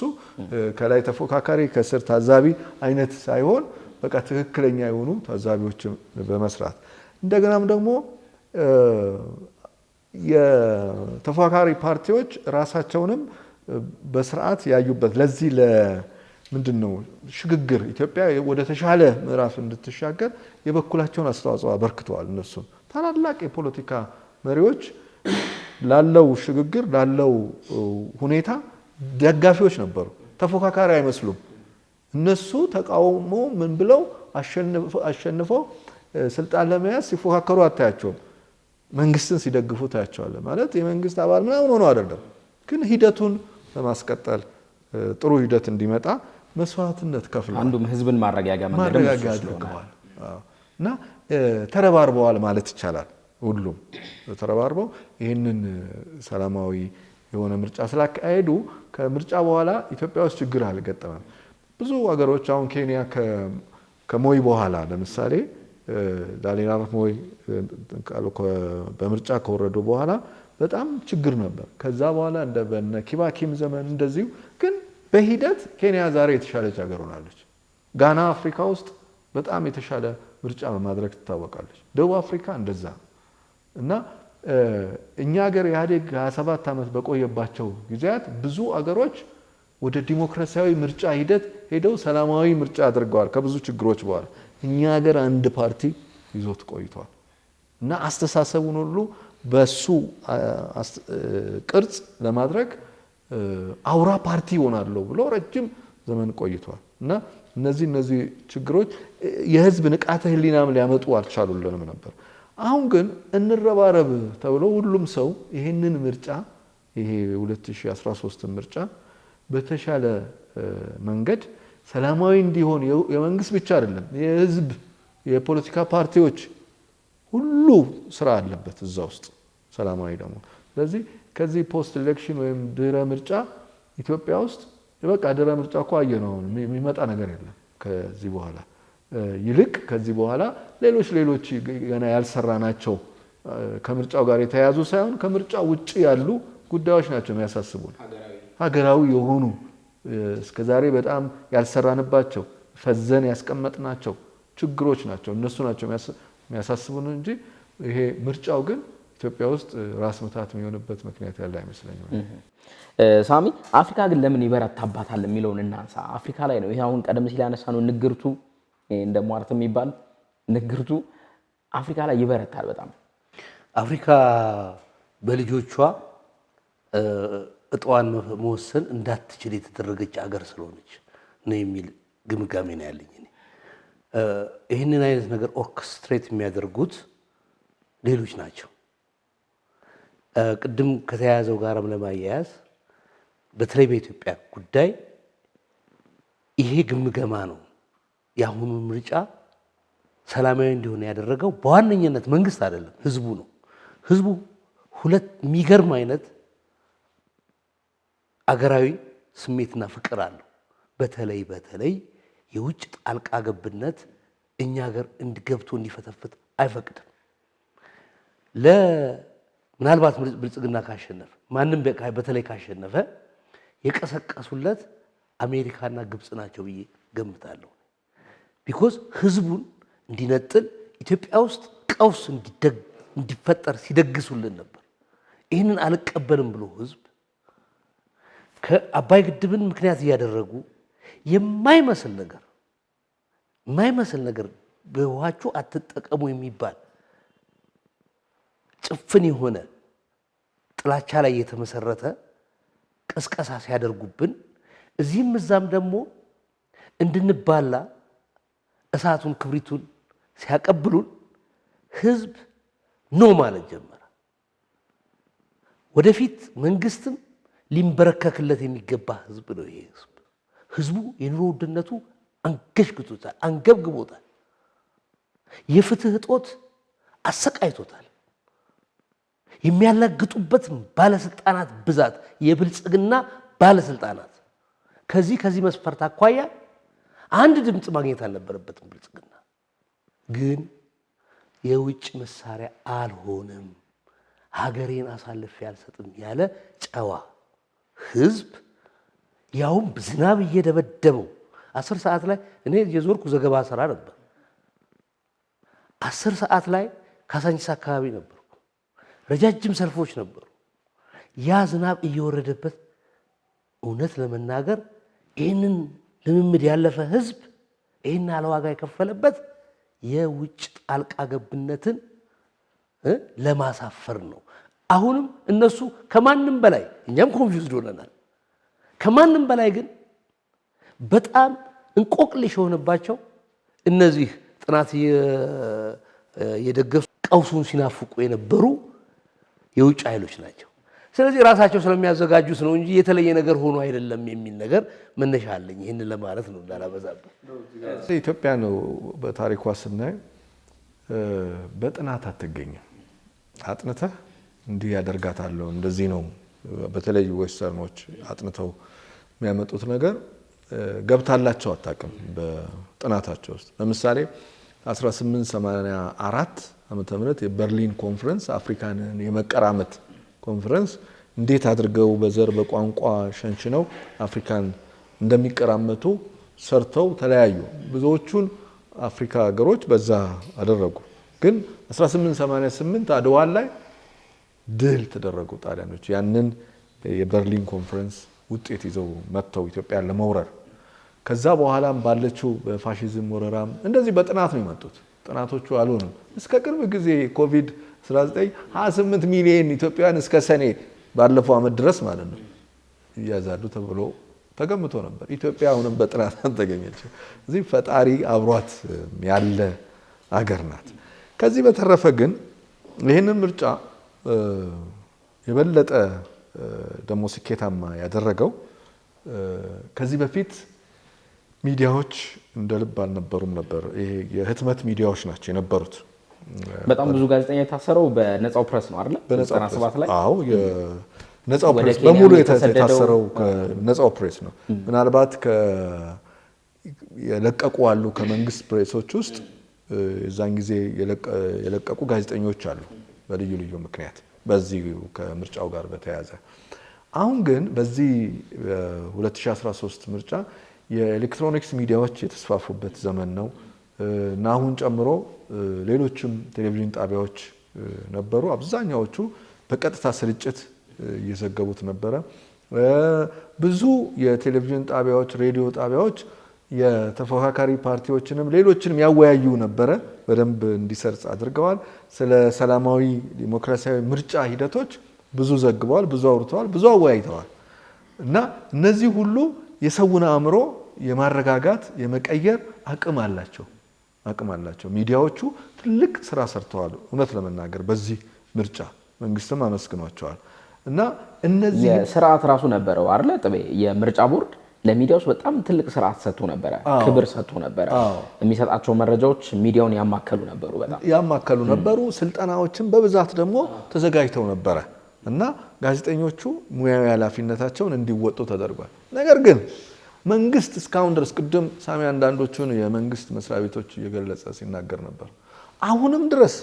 ከላይ ተፎካካሪ ከስር ታዛቢ አይነት ሳይሆን በቃ ትክክለኛ የሆኑ ታዛቢዎች በመስራት እንደገናም ደግሞ የተፎካካሪ ፓርቲዎች ራሳቸውንም በስርዓት ያዩበት ለዚህ ምንድነው ሽግግር ኢትዮጵያ ወደ ተሻለ ምዕራፍ እንድትሻገር የበኩላቸውን አስተዋጽኦ አበርክተዋል። እነሱ ታላላቅ የፖለቲካ መሪዎች ላለው ሽግግር ላለው ሁኔታ ደጋፊዎች ነበሩ። ተፎካካሪ አይመስሉም። እነሱ ተቃውሞ ምን ብለው አሸንፈው ስልጣን ለመያዝ ሲፎካከሩ አታያቸውም። መንግስትን ሲደግፉ ታያቸዋል። ማለት የመንግስት አባል ምናምን ሆኖ አይደለም፣ ግን ሂደቱን ለማስቀጠል ጥሩ ሂደት እንዲመጣ መስዋዕትነት ከፍለዋል። አንዱም ህዝብን ማረጋጋት አድርገዋል እና ተረባርበዋል ማለት ይቻላል። ሁሉም ተረባርበው ይህንን ሰላማዊ የሆነ ምርጫ ስላካሄዱ ከምርጫ በኋላ ኢትዮጵያ ውስጥ ችግር አልገጠመም። ብዙ ሀገሮች አሁን ኬንያ ከሞይ በኋላ ለምሳሌ ዳንኤል አራፕ ሞይ በምርጫ ከወረዱ በኋላ በጣም ችግር ነበር። ከዛ በኋላ እንደ በነ ኪባኪም ዘመን እንደዚሁ ግን በሂደት ኬንያ ዛሬ የተሻለች ሀገር ሆናለች። ጋና አፍሪካ ውስጥ በጣም የተሻለ ምርጫ በማድረግ ትታወቃለች። ደቡብ አፍሪካ እንደዛ እና እኛ ሀገር ኢህአዴግ 27 ዓመት በቆየባቸው ጊዜያት ብዙ አገሮች ወደ ዲሞክራሲያዊ ምርጫ ሂደት ሄደው ሰላማዊ ምርጫ አድርገዋል ከብዙ ችግሮች በኋላ። እኛ ሀገር አንድ ፓርቲ ይዞት ቆይቷል እና አስተሳሰቡን ሁሉ በሱ ቅርጽ ለማድረግ አውራ ፓርቲ ሆናለሁ ብሎ ረጅም ዘመን ቆይቷል እና እነዚህ ችግሮች የህዝብ ንቃተ ህሊናም ሊያመጡ አልቻሉልንም ነበር። አሁን ግን እንረባረብ ተብሎ ሁሉም ሰው ይሄንን ምርጫ ይሄ 2013 ምርጫ በተሻለ መንገድ ሰላማዊ እንዲሆን የመንግስት ብቻ አይደለም የህዝብ የፖለቲካ ፓርቲዎች ሁሉ ስራ አለበት እዛ ውስጥ ሰላማዊ ደግሞ። ስለዚህ ከዚህ ፖስት ኤሌክሽን ወይም ድህረ ምርጫ ኢትዮጵያ ውስጥ በቃ ድህረ ምርጫ እኮ አየነው የሚመጣ ነገር የለም ከዚህ በኋላ። ይልቅ ከዚህ በኋላ ሌሎች ገና ያልሰራናቸው ከምርጫው ጋር የተያያዙ ሳይሆን ከምርጫው ውጪ ያሉ ጉዳዮች ናቸው የሚያሳስቡን። ሀገራዊ የሆኑ እስከዛሬ በጣም ያልሰራንባቸው ፈዘን ያስቀመጥናቸው ችግሮች ናቸው። እነሱ ናቸው የሚያሳስቡን እንጂ ይሄ ምርጫው ግን ኢትዮጵያ ውስጥ ራስ ምታት የሚሆንበት ምክንያት ያለ አይመስለኝም። ሳሚ አፍሪካ ግን ለምን ይበረታባታል የሚለውን እናንሳ። አፍሪካ ላይ ነው ይሄ አሁን ቀደም ሲል ያነሳነው ንግርቱ እንደ ሟርት የሚባል ንግርቱ አፍሪካ ላይ ይበረታል በጣም። አፍሪካ በልጆቿ እጣዋን መወሰን እንዳትችል የተደረገች አገር ስለሆነች ነው የሚል ግምጋሜ ነው ያለኝ። ይህንን አይነት ነገር ኦርኬስትሬት የሚያደርጉት ሌሎች ናቸው። ቅድም ከተያያዘው ጋርም ለማያያዝ በተለይ በኢትዮጵያ ጉዳይ ይሄ ግምገማ ነው የአሁኑ ምርጫ ሰላማዊ እንዲሆን ያደረገው በዋነኝነት መንግስት አይደለም፣ ህዝቡ ነው። ህዝቡ ሁለት የሚገርም አይነት አገራዊ ስሜትና ፍቅር አለው። በተለይ የውጭ ጣልቃ ገብነት እኛ ሀገር እንዲገብቶ እንዲፈተፍት አይፈቅድም። ምናልባት ብልጽግና ካሸነፈ ማንም በተለይ ካሸነፈ የቀሰቀሱለት አሜሪካና ግብጽ ናቸው ብዬ ገምታለሁ። ቢኮዝ ህዝቡን እንዲነጥል ኢትዮጵያ ውስጥ ቀውስ እንዲፈጠር ሲደግሱልን ነበር። ይህንን አልቀበልም ብሎ ህዝብ ከአባይ ግድብን ምክንያት እያደረጉ የማይመስል ነገር በውሃችሁ አትጠቀሙ የሚባል ጭፍን የሆነ ጥላቻ ላይ የተመሰረተ ቅስቀሳ ሲያደርጉብን እዚህም እዛም ደግሞ እንድንባላ እሳቱን ክብሪቱን ሲያቀብሉን ህዝብ ኖ ማለት ጀመረ። ወደፊት መንግስትም ሊንበረከክለት የሚገባ ህዝብ ነው ይሄ ህዝቡ የኑሮ ውድነቱ አንገሽግቶታል፣ አንገብግቦታል። የፍትህ እጦት አሰቃይቶታል። የሚያላግጡበት ባለስልጣናት ብዛት የብልጽግና ባለስልጣናት ከዚህ መስፈርት አኳያ አንድ ድምፅ ማግኘት አልነበረበትም። ብልጽግና ግን የውጭ መሳሪያ አልሆንም፣ ሀገሬን አሳልፌ አልሰጥም ያለ ጨዋ ህዝብ ያውም ዝናብ እየደበደበው 10 ሰዓት ላይ እኔ የዞርኩ ዘገባ ሰራ ነበር። 10 ሰዓት ላይ ካሳንቺስ አካባቢ ነበርኩ። ረጃጅም ሰልፎች ነበሩ። ያ ዝናብ እየወረደበት እውነት ለመናገር ይህንን ልምምድ ያለፈ ህዝብ ይህን ያለ ዋጋ የከፈለበት የውጭ ጣልቃ ገብነትን ለማሳፈር ነው። አሁንም እነሱ ከማንም በላይ እኛም ኮንፊውዝድ ሆነናል። ከማንም በላይ ግን በጣም እንቆቅልሽ የሆነባቸው እነዚህ ጥናት የደገፉ ቀውሱን ሲናፍቁ የነበሩ የውጭ ኃይሎች ናቸው። ስለዚህ ራሳቸው ስለሚያዘጋጁት ነው እንጂ የተለየ ነገር ሆኖ አይደለም የሚል ነገር መነሻ አለኝ። ይሄንን ለማለት ነው እንዳላበዛበት። ኢትዮጵያ ነው በታሪኳ ስናይ በጥናት አትገኝም። አጥንተህ እንዲህ ያደርጋታለሁ እንደዚህ ነው። በተለይ ዌስተርኖች አጥንተው የሚያመጡት ነገር ገብታላቸው አታውቅም በጥናታቸው ውስጥ። ለምሳሌ 1884 ዓመተ ምህረት የበርሊን ኮንፈረንስ አፍሪካንን የመቀራመት ኮንፈረንስ እንዴት አድርገው በዘር በቋንቋ ሸንሽነው አፍሪካን እንደሚቀራመቱ ሰርተው ተለያዩ። ብዙዎቹን አፍሪካ ሀገሮች በዛ አደረጉ። ግን 1888 አድዋ ላይ ድል ተደረጉ ጣሊያኖች። ያንን የበርሊን ኮንፈረንስ ውጤት ይዘው መጥተው ኢትዮጵያን ለመውረር ከዛ በኋላም ባለችው በፋሺዝም ወረራም እንደዚህ በጥናት ነው የመጡት። ጥናቶቹ አልሆኑም። እስከ ቅርብ ጊዜ ኮቪድ-19 28 ሚሊዮን ኢትዮጵያውያን እስከ ሰኔ ባለፈው ዓመት ድረስ ማለት ነው ይያዛሉ ተብሎ ተገምቶ ነበር። ኢትዮጵያ አሁንም በጥናት አልተገኘችም። እዚህ ፈጣሪ አብሯት ያለ አገር ናት። ከዚህ በተረፈ ግን ይህንን ምርጫ የበለጠ ደግሞ ስኬታማ ያደረገው ከዚህ በፊት ሚዲያዎች እንደ ልብ አልነበሩም ነበር። ይሄ የህትመት ሚዲያዎች ናቸው የነበሩት። በጣም ብዙ ጋዜጠኛ የታሰረው በነፃው ፕሬስ ነው አይደል? በ97 ላይ አዎ፣ የነፃው ፕሬስ በሙሉ የታሰረው ከነፃው ፕሬስ ነው። ምናልባት የለቀቁ አሉ ከመንግስት ፕሬሶች ውስጥ የዛን ጊዜ የለቀቁ ጋዜጠኞች አሉ በልዩ ልዩ ምክንያት በዚህ ከምርጫው ጋር በተያያዘ። አሁን ግን በዚህ 2013 ምርጫ የኤሌክትሮኒክስ ሚዲያዎች የተስፋፉበት ዘመን ነው። ናሁን ጨምሮ ሌሎችም ቴሌቪዥን ጣቢያዎች ነበሩ። አብዛኛዎቹ በቀጥታ ስርጭት እየዘገቡት ነበረ። ብዙ የቴሌቪዥን ጣቢያዎች፣ ሬዲዮ ጣቢያዎች የተፎካካሪ ፓርቲዎችንም ሌሎችንም ያወያዩ ነበረ። በደንብ እንዲሰርጽ አድርገዋል። ስለ ሰላማዊ ዲሞክራሲያዊ ምርጫ ሂደቶች ብዙ ዘግበዋል፣ ብዙ አውርተዋል፣ ብዙ አወያይተዋል እና እነዚህ ሁሉ የሰውን አእምሮ የማረጋጋት የመቀየር አቅም አላቸው። ሚዲያዎቹ ትልቅ ስራ ሰርተዋል። እውነት ለመናገር በዚህ ምርጫ መንግስትም አመስግኗቸዋል። እና እነዚህ የስርዓት ራሱ ነበረው አይደል? ጥቤ የምርጫ ቦርድ ለሚዲያዎች በጣም ትልቅ ስርዓት ሰጥቶ ነበረ፣ ክብር ሰጥቶ ነበረ። የሚሰጣቸው መረጃዎች ሚዲያውን ያማከሉ ነበሩ። ስልጠናዎችን በብዛት ደግሞ ተዘጋጅተው ነበረ እና ጋዜጠኞቹ ሙያዊ ኃላፊነታቸውን እንዲወጡ ተደርጓል። ነገር ግን መንግስት እስካሁን ድረስ ቅድም ሳሚ አንዳንዶቹን የመንግስት መስሪያ ቤቶች እየገለጸ ሲናገር ነበር። አሁንም ድረስ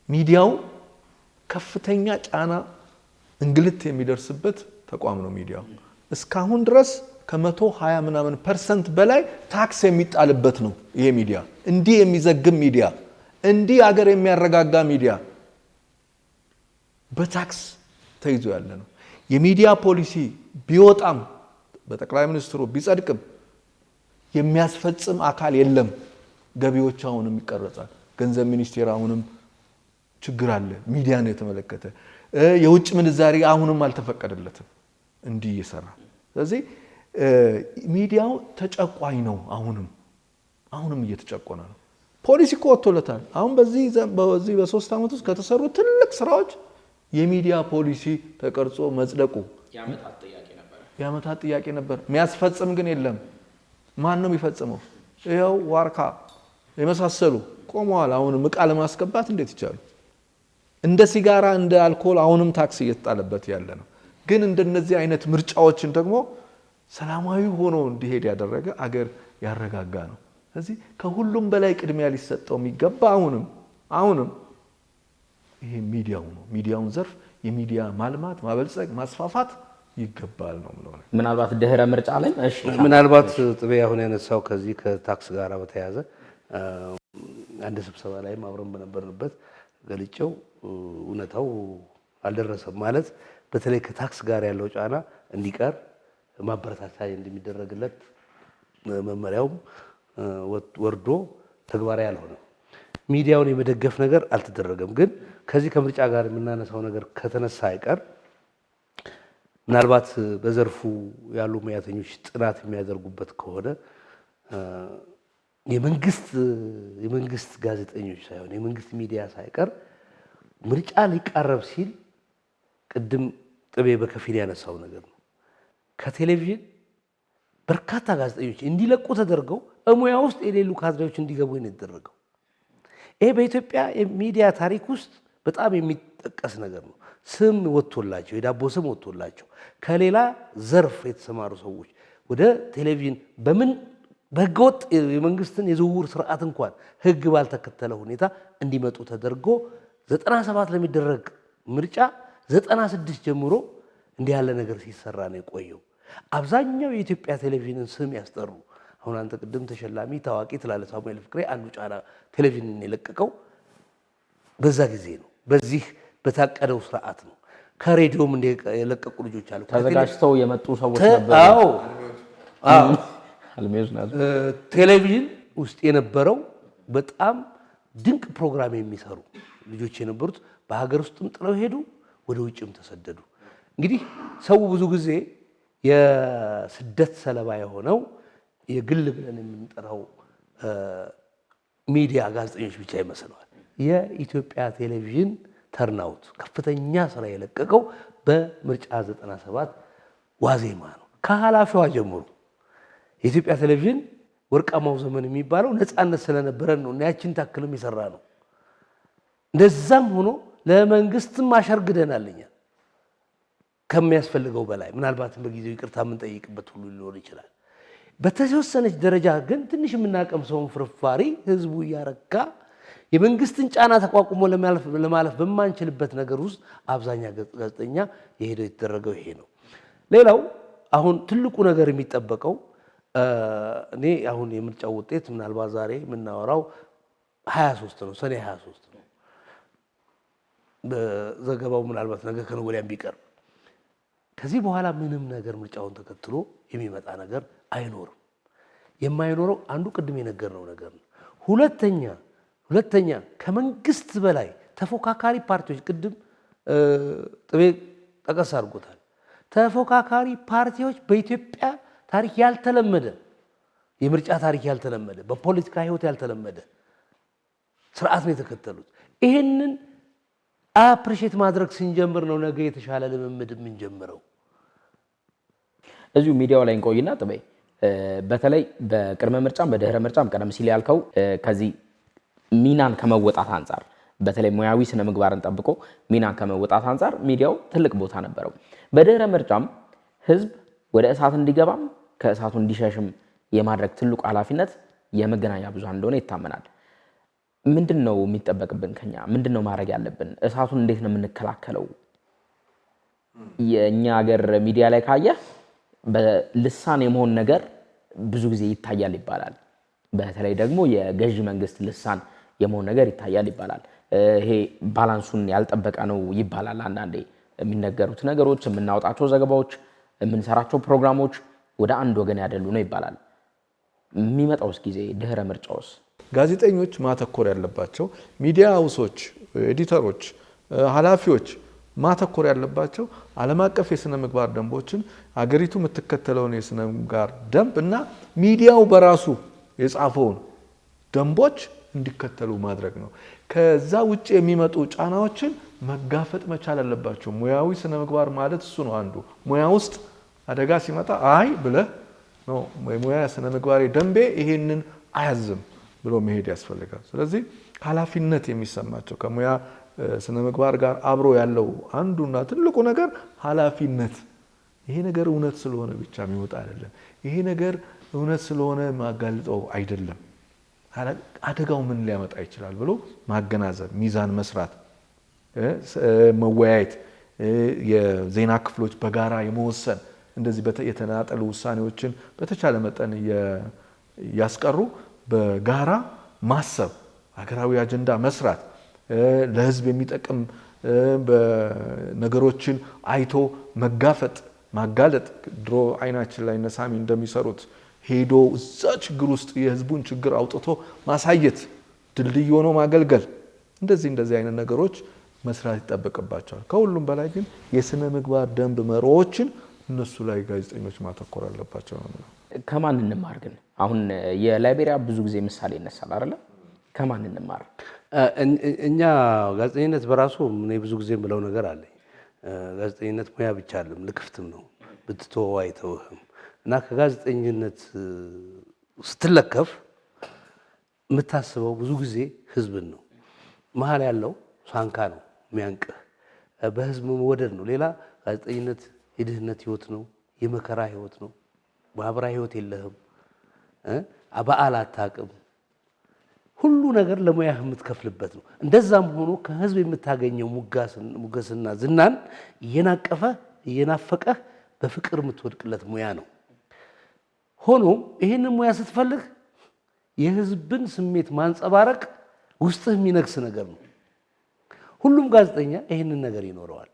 ሚዲያው ከፍተኛ ጫና እንግልት የሚደርስበት ተቋም ነው። ሚዲያው እስካሁን ድረስ ከ120 ምናምን % በላይ ታክስ የሚጣልበት ነው። ይሄ ሚዲያ እንዲህ የሚዘግብ ሚዲያ፣ እንዲህ አገር የሚያረጋጋ ሚዲያ በታክስ ተይዞ ያለ ነው። የሚዲያ ፖሊሲ ቢወጣም በጠቅላይ ሚኒስትሩ ቢጸድቅም የሚያስፈጽም አካል የለም። ገቢዎች አሁንም ይቀረጻል። ገንዘብ ሚኒስቴር አሁንም ችግር አለ። ሚዲያን የተመለከተ የውጭ ምንዛሪ አሁንም አልተፈቀደለትም እንዲህ እየሰራ። ስለዚህ ሚዲያው ተጨቋኝ ነው። አሁንም እየተጨቆነ ነው። ፖሊሲ እኮ ወጥቶለታል። አሁን በዚህ በ3 ዓመት ውስጥ ከተሰሩ ትልቅ ስራዎች የሚዲያ ፖሊሲ ተቀርጾ መጽደቁ የዓመታት ጥያቄ ነበር። የሚያስፈጽም ግን የለም። ማን ነው የሚፈጽመው? ይኸው ዋርካ የመሳሰሉ ቆመዋል። አሁንም ዕቃ ለማስገባት እንዴት ይቻሉ? እንደ ሲጋራ እንደ አልኮል አሁንም ታክስ እየተጣለበት ያለ ነው። ግን እንደነዚህ አይነት ምርጫዎችን ደግሞ ሰላማዊ ሆኖ እንዲሄድ ያደረገ አገር ያረጋጋ ነው። ስለዚህ ከሁሉም በላይ ቅድሚያ ሊሰጠው የሚገባ አሁንም ይሄ ሚዲያው ነው። ሚዲያውን ዘርፍ የሚዲያ ማልማት፣ ማበልጸግ፣ ማስፋፋት ይገባል ነው ማለት ነው። ምናልባት ድህረ ምርጫ ላይ ምናልባት ጥቤ አሁን ያነሳው ከዚህ ከታክስ ጋር በተያያዘ አንድ ስብሰባ ላይም አብረን በነበርንበት ገልጬው እውነታው አልደረሰም ማለት በተለይ ከታክስ ጋር ያለው ጫና እንዲቀር ማበረታቻ እንደሚደረግለት መመሪያውም ወርዶ ተግባራዊ ያልሆነ ሚዲያውን የመደገፍ ነገር አልተደረገም። ግን ከዚህ ከምርጫ ጋር የምናነሳው ነገር ከተነሳ አይቀር ምናልባት በዘርፉ ያሉ ሙያተኞች ጥናት የሚያደርጉበት ከሆነ የመንግስት ጋዜጠኞች ሳይሆን የመንግስት ሚዲያ ሳይቀር ምርጫ ሊቃረብ ሲል ቅድም ጥቤ በከፊል ያነሳው ነገር ነው። ከቴሌቪዥን በርካታ ጋዜጠኞች እንዲለቁ ተደርገው ሙያ ውስጥ የሌሉ ካድሬዎች እንዲገቡ ነው የተደረገው። ይሄ በኢትዮጵያ ሚዲያ ታሪክ ውስጥ በጣም የሚጠቀስ ነገር ነው። ስም ወጥቶላቸው የዳቦ ስም ወጥቶላቸው ከሌላ ዘርፍ የተሰማሩ ሰዎች ወደ ቴሌቪዥን በህገወጥ የመንግስትን የዝውውር ስርዓት እንኳን ህግ ባልተከተለ ሁኔታ እንዲመጡ ተደርጎ 97 ለሚደረግ ምርጫ 96 ጀምሮ እንዲህ ያለ ነገር ሲሰራ ነው የቆየው። አብዛኛው የኢትዮጵያ ቴሌቪዥንን ስም ያስጠሩ አሁን አንተ ቅድም ተሸላሚ ታዋቂ ትላለህ ሳሙኤል ፍቅሬ አንዱ ጫና ቴሌቪዥንን የለቀቀው በዛ ጊዜ ነው። በዚህ በታቀደው ስርዓት ነው። ከሬዲዮም የለቀቁ ልጆች አሉ። ተዘጋጅተው የመጡ ሰዎች ነበሩ። አዎ ቴሌቪዥን ውስጥ የነበረው በጣም ድንቅ ፕሮግራም የሚሰሩ ልጆች የነበሩት በሀገር ውስጥም ጥለው ሄዱ፣ ወደ ውጭም ተሰደዱ። እንግዲህ ሰው ብዙ ጊዜ የስደት ሰለባ የሆነው የግል ብለን የምንጠራው ሚዲያ ጋዜጠኞች ብቻ ይመስለዋል። የኢትዮጵያ ቴሌቪዥን ተርናውት ከፍተኛ ስራ የለቀቀው በምርጫ 97 ዋዜማ ነው። ከኃላፊዋ ጀምሮ የኢትዮጵያ ቴሌቪዥን ወርቃማው ዘመን የሚባለው ነፃነት ስለነበረን ነው እና ያችን ታክልም የሰራ ነው። እንደዛም ሆኖ ለመንግስትም አሸርግደናል እኛ ከሚያስፈልገው በላይ ምናልባትም በጊዜው ይቅርታ የምንጠይቅበት ሁሉ ሊሆን ይችላል። በተወሰነች ደረጃ ግን ትንሽ የምናቀምሰውን ፍርፋሪ ህዝቡ እያረካ የመንግስትን ጫና ተቋቁሞ ለማለፍ በማንችልበት ነገር ውስጥ አብዛኛው ጋዜጠኛ የሄደው የተደረገው ይሄ ነው። ሌላው አሁን ትልቁ ነገር የሚጠበቀው እኔ አሁን የምርጫው ውጤት ምናልባት ዛሬ የምናወራው 23 ነው፣ ሰኔ 23 ነው። በዘገባው ምናልባት ነገ ከነገ ወዲያም ቢቀር ከዚህ በኋላ ምንም ነገር ምርጫውን ተከትሎ የሚመጣ ነገር አይኖርም። የማይኖረው አንዱ ቅድም የነገርነው ነገር ነው። ሁለተኛ ከመንግስት በላይ ተፎካካሪ ፓርቲዎች ቅድም ጥቤ ጠቀስ አድርጎታል። ተፎካካሪ ፓርቲዎች በኢትዮጵያ ታሪክ ያልተለመደ የምርጫ ታሪክ ያልተለመደ በፖለቲካ ህይወት ያልተለመደ ስርዓት ነው የተከተሉት። ይሄንን አፕሪሼት ማድረግ ስንጀምር ነው ነገ የተሻለ ልምምድ የምንጀምረው። እዚሁ ሚዲያው ላይ እንቆይና ጥቤ በተለይ በቅድመ ምርጫም በድህረ ምርጫም ቀደም ሲል ያልከው ከዚህ ሚናን ከመወጣት አንጻር በተለይ ሙያዊ ስነ ምግባርን ጠብቆ ሚናን ከመወጣት አንጻር ሚዲያው ትልቅ ቦታ ነበረው። በድህረ ምርጫም ህዝብ ወደ እሳት እንዲገባም ከእሳቱ እንዲሸሽም የማድረግ ትልቁ ኃላፊነት የመገናኛ ብዙሃን እንደሆነ ይታመናል። ምንድነው የሚጠበቅብን ከኛ? ምንድነው ማድረግ ያለብን? እሳቱን እንዴት ነው የምንከላከለው? የኛ ሀገር ሚዲያ ላይ ካየህ በልሳን የመሆን ነገር ብዙ ጊዜ ይታያል ይባላል። በተለይ ደግሞ የገዢ መንግስት ልሳን የመሆን ነገር ይታያል ይባላል። ይሄ ባላንሱን ያልጠበቀ ነው ይባላል። አንዳንዴ የሚነገሩት ነገሮች፣ የምናወጣቸው ዘገባዎች፣ የምንሰራቸው ፕሮግራሞች ወደ አንድ ወገን ያደሉ ነው ይባላል። የሚመጣውስ ጊዜ ድህረ ምርጫውስ ጋዜጠኞች ማተኮር ያለባቸው ሚዲያ ሃውሶች፣ ኤዲተሮች፣ ኃላፊዎች ማተኮር ያለባቸው ዓለም አቀፍ የስነ ምግባር ደንቦችን አገሪቱ የምትከተለውን የስነ ምግባር ደንብ እና ሚዲያው በራሱ የጻፈውን ደንቦች እንዲከተሉ ማድረግ ነው። ከዛ ውጭ የሚመጡ ጫናዎችን መጋፈጥ መቻል አለባቸው። ሙያዊ ስነ ምግባር ማለት እሱ ነው። አንዱ ሙያ ውስጥ አደጋ ሲመጣ አይ ብለህ ነው ሙያ ስነ ምግባር ደንቤ ይሄንን አያዝም ብሎ መሄድ ያስፈልጋል። ስለዚህ ኃላፊነት የሚሰማቸው ከሙያ ስነ ምግባር ጋር አብሮ ያለው አንዱና ትልቁ ነገር ኃላፊነት። ይሄ ነገር እውነት ስለሆነ ብቻ የሚወጣ አይደለም። ይሄ ነገር እውነት ስለሆነ ማጋልጠው አይደለም። አደጋው ምን ሊያመጣ ይችላል ብሎ ማገናዘብ፣ ሚዛን መስራት፣ መወያየት፣ የዜና ክፍሎች በጋራ የመወሰን እንደዚህ የተናጠሉ ውሳኔዎችን በተቻለ መጠን ያስቀሩ በጋራ ማሰብ፣ ሀገራዊ አጀንዳ መስራት፣ ለህዝብ የሚጠቅም ነገሮችን አይቶ መጋፈጥ፣ ማጋለጥ። ድሮ አይናችን ላይ ነሳሚ እንደሚሰሩት ሄዶ እዛ ችግር ውስጥ የህዝቡን ችግር አውጥቶ ማሳየት፣ ድልድይ ሆኖ ማገልገል፣ እንደዚህ አይነት ነገሮች መስራት ይጠበቅባቸዋል። ከሁሉም በላይ ግን የስነ ምግባር ደንብ መርሆችን እነሱ ላይ ጋዜጠኞች ማተኮር አለባቸው ነው። ከማን እንማር ግን? አሁን የላይቤሪያ ብዙ ጊዜ ምሳሌ ይነሳል አይደለ? ከማን እንማር? እኛ ጋዜጠኝነት በራሱ እኔ ብዙ ጊዜ ብለው ነገር አለኝ። ጋዜጠኝነት ሙያ ብቻ አይደለም ልክፍትም ነው ብትተወው አይተውህም እና ከጋዜጠኝነት ስትለከፍ የምታስበው ብዙ ጊዜ ህዝብን ነው መሀል ያለው ሳንካ ነው የሚያንቅህ በህዝብ መወደድ ነው ሌላ ጋዜጠኝነት የድህነት ህይወት ነው የመከራ ህይወት ነው ማህበራዊ ህይወት የለህም በዓል አታውቅም ሁሉ ነገር ለሙያህ የምትከፍልበት ነው እንደዛም ሆኖ ከህዝብ የምታገኘው ሙገስና ዝናን እየናፈቀህ በፍቅር የምትወድቅለት ሙያ ነው ሆኖም ይሄንን ሙያ ስትፈልግ የህዝብን ስሜት ማንጸባረቅ ውስጥህ የሚነግስ ነገር ነው ሁሉም ጋዜጠኛ ይሄንን ነገር ይኖረዋል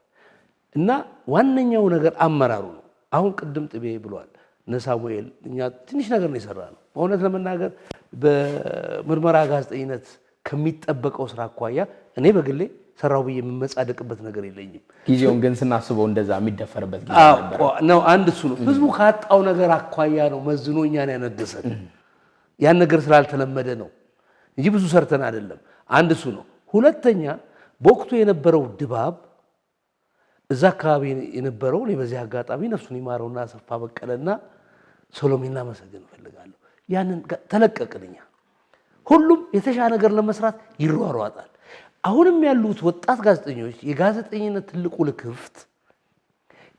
እና ዋነኛው ነገር አመራሩ ነው አሁን ቅድም ጥቤ ብሏል ነሳሙኤል እኛ ትንሽ ነገር ነው የሰራነው በእውነት ለመናገር በምርመራ ጋዜጠኝነት ከሚጠበቀው ስራ አኳያ እኔ በግሌ ሰራው ብዬ የምመጻደቅበት ነገር የለኝም ጊዜውን ግን ስናስበው እንደዛ የሚደፈርበት ጊዜ ነበር ነው አንድ እሱ ነው ህዝቡ ካጣው ነገር አኳያ ነው መዝኖኛን ያነደሰን ያን ነገር ስላልተለመደ ነው እንጂ ብዙ ሰርተን አይደለም አንድ እሱ ነው ሁለተኛ በወቅቱ የነበረው ድባብ እዛ አካባቢ የነበረው እኔ በዚህ አጋጣሚ ነፍሱን ይማረውና አሰፋ በቀለና ሶሎሜና መሰገን ፈልጋለሁ ያንን ተለቀቅልኛ ሁሉም የተሻለ ነገር ለመስራት ይሯሯጣል አሁንም ያሉት ወጣት ጋዜጠኞች የጋዜጠኝነት ትልቁ ልክፍት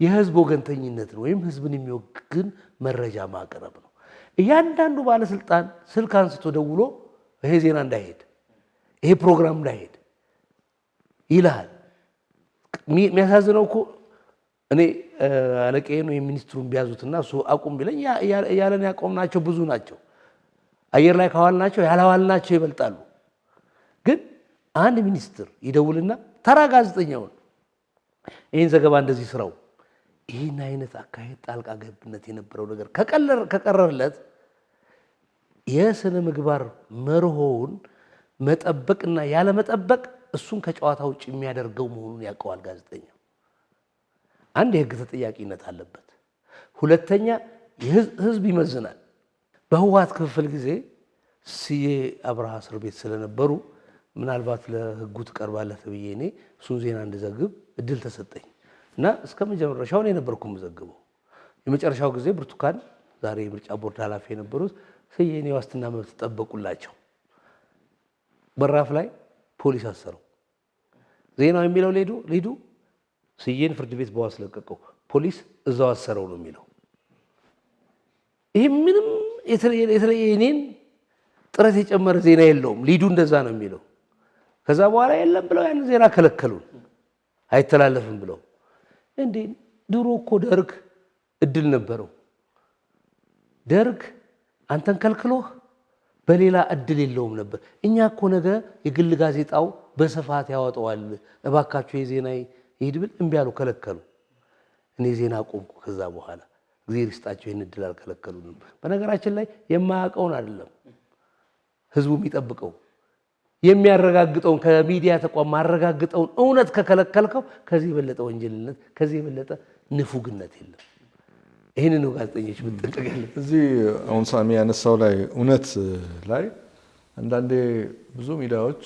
የህዝብ ወገንተኝነት ነው ወይም ህዝብን የሚወግን መረጃ ማቅረብ ነው እያንዳንዱ ባለስልጣን ስልክ አንስቶ ደውሎ ይሄ ዜና እንዳይሄድ ይሄ ፕሮግራም እንዳይሄድ ይላል የሚያሳዝነው እኮ እኔ አለቀዬ ነው የሚኒስትሩን ቢያዙትና እሱ አቁም ቢለኝ ያለን ያቆምናቸው ብዙ ናቸው አየር ላይ ካዋልናቸው ያላዋልናቸው ይበልጣሉ ግን አንድ ሚኒስትር ይደውልና ተራ ጋዜጠኛውን ይሄን ዘገባ እንደዚህ ስራው ይሄን አይነት አካሄድ ጣልቃ ገብነት የነበረው ነገር ከቀረረለት የስነ ምግባር መርሆውን መጠበቅና ያለ መጠበቅ እሱን ከጨዋታ ውጭ የሚያደርገው መሆኑን ያውቀዋል ጋዜጠኛው አንድ የህግ ተጠያቂነት አለበት ሁለተኛ ህዝብ ይመዝናል በህዋት ክፍል ጊዜ ሲዬ አብርሃ እስር ቤት ስለነበሩ ምናልባት ለህጉ ተቀርባለህ ተብዬ እኔ እሱን ዜና እንድዘግብ እድል ተሰጠኝ እና እስከ መጀመሪያው እኔ ነበርኩ የምዘግበው የመጨረሻው ጊዜ ብርቱካን ዛሬ የምርጫ ቦርድ ኃላፊ የነበሩት ሲዬ ነው ዋስትና መብት ተጠበቁላቸው በራፍ ላይ ፖሊስ አሰረው ዜናው የሚለው ሊዱ ሲዬን ፍርድ ቤት በዋስ ለቀቀው ፖሊስ እዛው አሰረው ነው የሚለው ይሄ ምንም የተለየ እኔን ጥረት የጨመረ ዜና የለውም ሊዱ እንደዛ ነው የሚለው ከዛ በኋላ የለም ብለው ያን ዜና ከለከሉን አይተላለፍም ብለው እንዴ ድሮ እኮ ደርግ እድል ነበረው ደርግ አንተን ከልክሎህ በሌላ እድል የለውም ነበር እኛ እኮ ነገ የግል ጋዜጣው በስፋት ያወጣዋል እባካችሁ የዜና ይሄድብል እንቢ ያሉ ከለከሉ እኔ ዜና ቆምኩ ከዛ በኋላ እግዚአብሔር ይስጣቸው ይሄን እድል አልከለከሉንም በነገራችን ላይ የማያውቀውን አይደለም ህዝቡ የሚጠብቀው የሚያረጋግጠውን ከሚዲያ ተቋም ማረጋግጠውን እውነት ከከለከልከው ከዚህ የበለጠ ወንጀልነት ከዚህ የበለጠ ንፉግነት የለም ይሄንን ነው ጋዜጠኞች መጠንቀቅ ያለበት እዚህ አሁን ሳሚ ያነሳው ላይ እውነት ላይ አንዳንዴ ብዙ ሚዲያዎች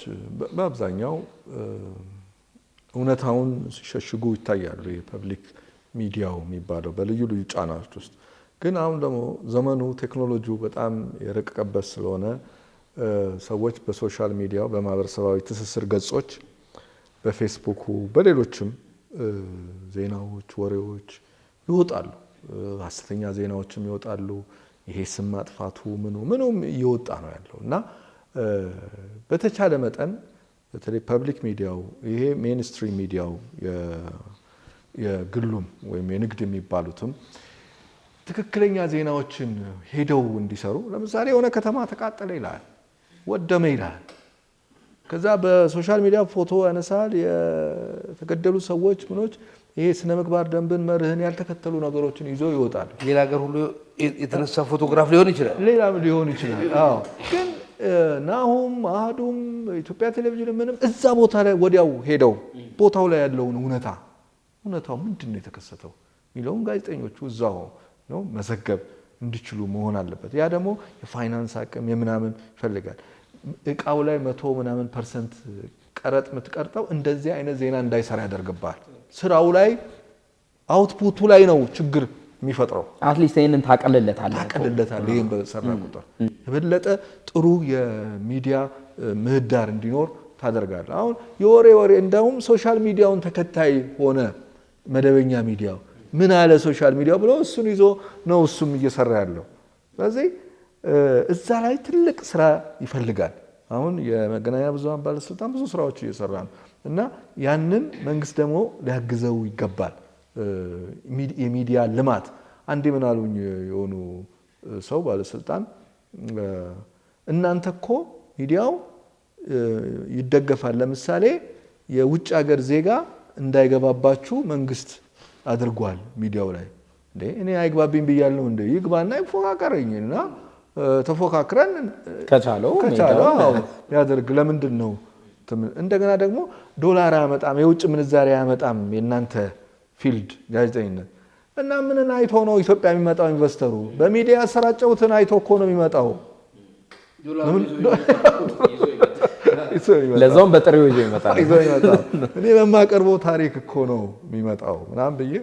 በአብዛኛው እውነታውን ሲሸሽጉ ይታያሉ የፐብሊክ ሚዲያው የሚባለው በልዩ ልዩ ጫናዎች ውስጥ ግን አሁን ደግሞ ዘመኑ ቴክኖሎጂው በጣም የረቀቀበት ስለሆነ ሰዎች በሶሻል ሚዲያው በማህበረሰባዊ ትስስር ገጾች በፌስቡክ በሌሎችም ዜናዎች ወሬዎች ይወጣሉ ሐሰተኛ ዜናዎችም ይወጣሉ ይሄ ስም ማጥፋቱ ምኑም ይወጣ ነው ያለው እና በተቻለ መጠን በተለይ ፐብሊክ ሚዲያው ይሄ ሜንስትሪም ሚዲያው የግሉም ወይም የንግድ የሚባሉትም ትክክለኛ ዜናዎችን ሄደው እንዲሰሩ ለምሳሌ የሆነ ከተማ ተቃጠለ ይላል ወደመ ይላል ከዛ በሶሻል ሚዲያ ፎቶ ያነሳል የተገደሉ ሰዎች ምኖች ይሄ ስነ ምግባር ደንብን መርህን ያልተከተሉ ነገሮችን ይዞ ይወጣል ሌላ ሀገር ሁሉ የተነሳ ፎቶግራፍ ሊሆን ይችላል አዎ ግን ናሁም አህዱም ኢትዮጵያ ቴሌቪዥን ምንም እዛ ቦታ ላይ ወዲያው ሄደው ቦታው ላይ ያለውን እውነታው ምንድነው የተከሰተው ሚለውን ጋዜጠኞቹ እዛው ነው መዘገብ እንዲችሉ መሆን አለበት ያ ደግሞ የፋይናንስ አቅም የምናምን ይፈልጋል እቃው ላይ 100% ቀረጥ ምትቀርጠው እንደዚህ አይነት ዜና እንዳይሰራ ያደርግባል ስራው ላይ አውትፑቱ ላይ ነው ችግር የሚፈጥረው። አትሊስት ይሄንን ታቀልለታለህ። ይሄን በሰራ ቁጥር የበለጠ ጥሩ የሚዲያ ምህዳር እንዲኖር ታደርጋለህ። አሁን የወሬ እንደውም ሶሻል ሚዲያውን ተከታይ ሆነ መደበኛ ሚዲያው ምን አለ ሶሻል ሚዲያው ብሎ እሱን ይዞ ነው እሱም እየሰራ ያለው። ስለዚህ እዛ ላይ ትልቅ ስራ ይፈልጋል። አሁን የመገናኛ ብዙሃን ባለስልጣን ብዙ ስራዎች እየሰራ ነው እና ያንን መንግስት ደግሞ ሊያግዘው ይገባል። የሚዲያ ልማት አንዴ ምን አሉኝ የሆኑ ሰው ባለስልጣን እናንተ እኮ ሚዲያው ይደገፋል፣ ለምሳሌ የውጭ ሀገር ዜጋ እንዳይገባባችሁ መንግስት አድርጓል ሚዲያው ላይ። እንዴ እኔ አይግባብኝ ብያለሁ እንዴ? ይግባና ይፎካከረኝና ተፎካክረን ከቻለው ያደርግ። ለምንድን ነው እንደገና ደግሞ ዶላር አያመጣም የውጭ ምንዛሪ አያመጣም የናንተ ፊልድ ጋዜጠኝነት እና ምንን አይቶ ነው ኢትዮጵያ የሚመጣው? ኢንቨስተሩ በሚዲያ ያሰራጨውትን አይቶ እኮ ነው የሚመጣው። ለዛውም በጥሬው ይዞ ይመጣል። እኔ በማቀርበው ታሪክ እኮ ነው የሚመጣው ምናምን ብዬ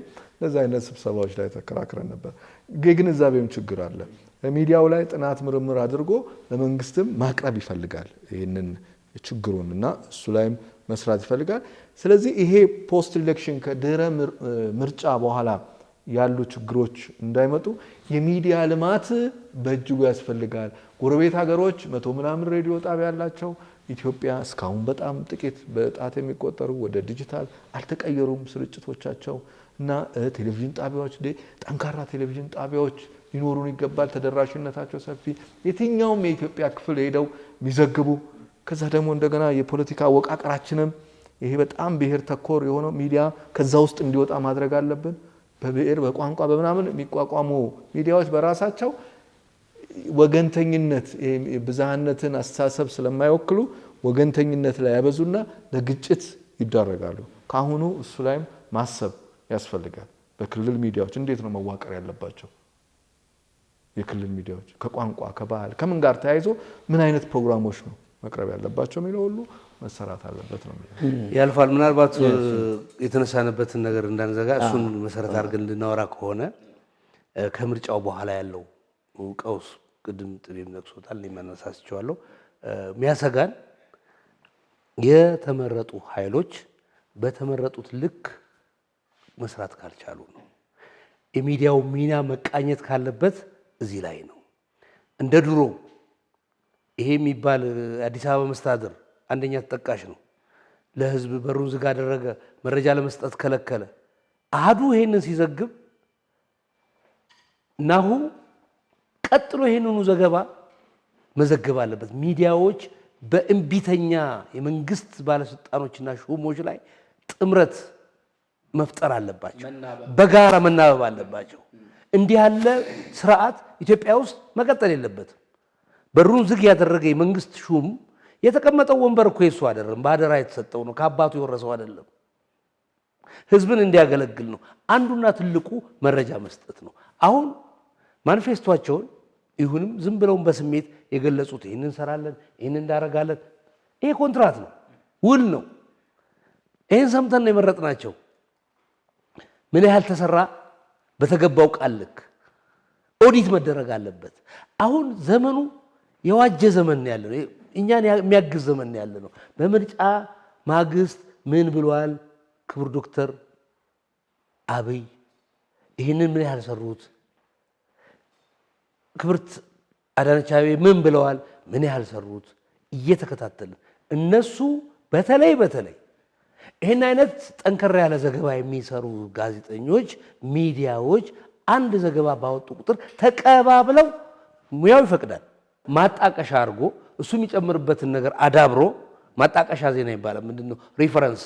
ለዛ አይነት ስብሰባዎች ላይ ተከራክረን ነበር። ግንዛቤም ችግር አለ። ሚዲያው ላይ ጥናት ምርምር አድርጎ ለመንግስትም ማቅረብ ይፈልጋል ይሄንን ችግሩን እና እሱ ላይም መስራት ይፈልጋል። ስለዚህ ይሄ ፖስት ኢሌክሽን ከድህረ ምርጫ በኋላ ያሉ ችግሮች እንዳይመጡ የሚዲያ ልማት በእጅጉ ያስፈልጋል። ጎረቤት ሀገሮች 100 ምናምን ሬዲዮ ጣቢያ ያላቸው ኢትዮጵያ እስካሁን በጣም ጥቂት በጣት የሚቆጠሩ ወደ ዲጂታል አልተቀየሩም ስርጭቶቻቸው እና ቴሌቪዥን ጣቢያዎች ጠንካራ ቴሌቪዥን ጣቢያዎች ሊኖሩን ይገባል። ተደራሽነታቸው ሰፊ የትኛውም የኢትዮጵያ ክፍል ሄደው የሚዘግቡ ከዛ ደግሞ እንደገና የፖለቲካ አወቃቀራችንም ይሄ በጣም ብሔር ተኮር የሆነው ሚዲያ ከዛ ውስጥ እንዲወጣ ማድረግ አለብን። በብሔር በቋንቋ በመናምን የሚቋቋሙ ሚዲያዎች በራሳቸው ወገንተኝነት ብዝሃነትን አስተሳሰብ ስለማይወክሉ ወገንተኝነት ላይ ያበዙና ለግጭት ይዳረጋሉ። ካሁኑ እሱ ላይም ማሰብ ያስፈልጋል። በክልል ሚዲያዎች እንዴት ነው መዋቀር ያለባቸው? የክልል ሚዲያዎች ከቋንቋ ከባህል ከምን ጋር ተያይዞ ምን አይነት ፕሮግራሞች ነው መቅረብ ያለባቸው የሚለው ሁሉ መሰራት አለበት ነው ያልፋል። ምናልባት የተነሳነበትን ነገር እንዳንዘጋ እሱን መሰረት አድርገን እንድናወራ ከሆነ ከምርጫው በኋላ ያለው ቀውስ ቅድም ጥቤም ነቅሶታል፣ እኔም አነሳስቼዋለሁ። የሚያሰጋን የተመረጡ ኃይሎች በተመረጡት ልክ መስራት ካልቻሉ ነው። የሚዲያው ሚና መቃኘት ካለበት እዚህ ላይ ነው። እንደ ድሮ ይሄ የሚባል አዲስ አበባ መስተዳድር አንደኛ ተጠቃሽ ነው። ለህዝብ በሩን ዝግ አደረገ፣ መረጃ ለመስጠት ከለከለ። አሃዱ ይሄንን ሲዘግብ ናሁ ቀጥሎ ይሄንኑ ዘገባ መዘገብ አለበት። ሚዲያዎች በእምቢተኛ የመንግስት ባለስልጣኖችና ሹሞች ላይ ጥምረት መፍጠር አለባቸው፣ በጋራ መናበብ አለባቸው። እንዲህ ያለ ስርዓት ኢትዮጵያ ውስጥ መቀጠል የለበትም። በሩን ዝግ ያደረገ የመንግስት ሹም የተቀመጠው ወንበር እኮ የሱ አይደለም፣ ባደራ የተሰጠው ነው፣ ከአባቱ የወረሰው አይደለም። ህዝብን እንዲያገለግል ነው። አንዱና ትልቁ መረጃ መስጠት ነው። አሁን ማኒፌስቶአቸውን ይሁንም ዝም ብለውም በስሜት የገለጹት ይሄንን እንሰራለን፣ ይሄንን እንዳረጋለን፣ ይሄ ኮንትራት ነው፣ ውል ነው። ይሄን ሰምተን ነው የመረጥናቸው። ምን ያህል ተሰራ? በተገባው ቃል ልክ ኦዲት መደረግ አለበት። አሁን ዘመኑ የዋጀ ዘመን ያለ ነው፣ እኛን የሚያግዝ ዘመን ያለ ነው። በምርጫ ማግስት ምን ብሏል ክቡር ዶክተር አብይ? ይህንን ምን ያህል ሰሩት? ክብርት አዳነች አቤቤ ምን ብለዋል? ምን ያህል ሰሩት? እየተከታተልን እነሱ በተለይ ይህን አይነት ጠንከር ያለ ዘገባ የሚሰሩ ጋዜጠኞች፣ ሚዲያዎች አንድ ዘገባ ባወጡ ቁጥር ተቀባብለው ሙያው ይፈቅዳል ማጣቀሻ አድርጎ እሱ የሚጨምርበትን ነገር አዳብሮ ማጣቀሻ ዜና ይባላል። ምንድነው ሪፈረንስ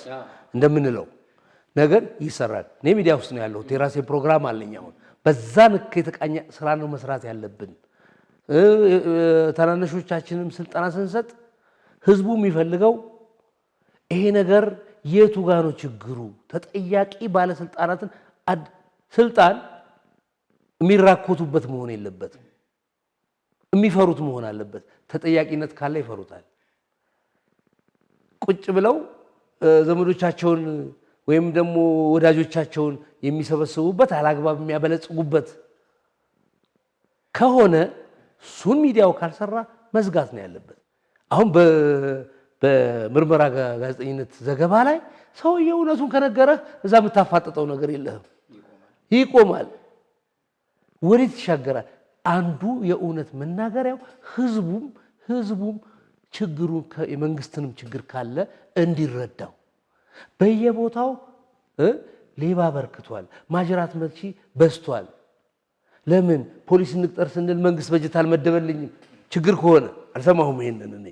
እንደምንለው ነገር ይሰራል። እኔ ሚዲያ ውስጥ ነው ያለሁት፣ የራሴ ፕሮግራም አለኝ። አሁን በዛ ልክ የተቃኘ ስራ ነው መስራት ያለብን። ታናናሾቻችንም ስልጠና ስንሰጥ ህዝቡ የሚፈልገው ይሄ ነገር የቱ ጋር ነው ችግሩ? ተጠያቂ ባለስልጣናትን ስልጣን የሚራኮቱበት መሆን የለበትም፣ የሚፈሩት መሆን አለበት። ተጠያቂነት ካለ ይፈሩታል። ቁጭ ብለው ዘመዶቻቸውን ወይም ደግሞ ወዳጆቻቸውን የሚሰበስቡበት አላግባብ የሚያበለጽጉበት ከሆነ እሱን ሚዲያው ካልሰራ መዝጋት ነው ያለበት። አሁን በምርመራ ጋዜጠኝነት ዘገባ ላይ ሰውየው እውነቱን ከነገረህ እዛ የምታፋጥጠው ነገር የለህም፣ ይቆማል። ወዴት ይሻገራል? አንዱ የእውነት መናገሪያው ህዝቡም ችግሩን የመንግስትንም ችግር ካለ እንዲረዳው። በየቦታው ሌባ በርክቷል፣ ማጅራት መቺ በዝቷል። ለምን ፖሊስ እንቅጠር ስንል መንግስት በጀት አልመደበልኝም? ችግር ከሆነ አልሰማሁም። ይሄንን እኔ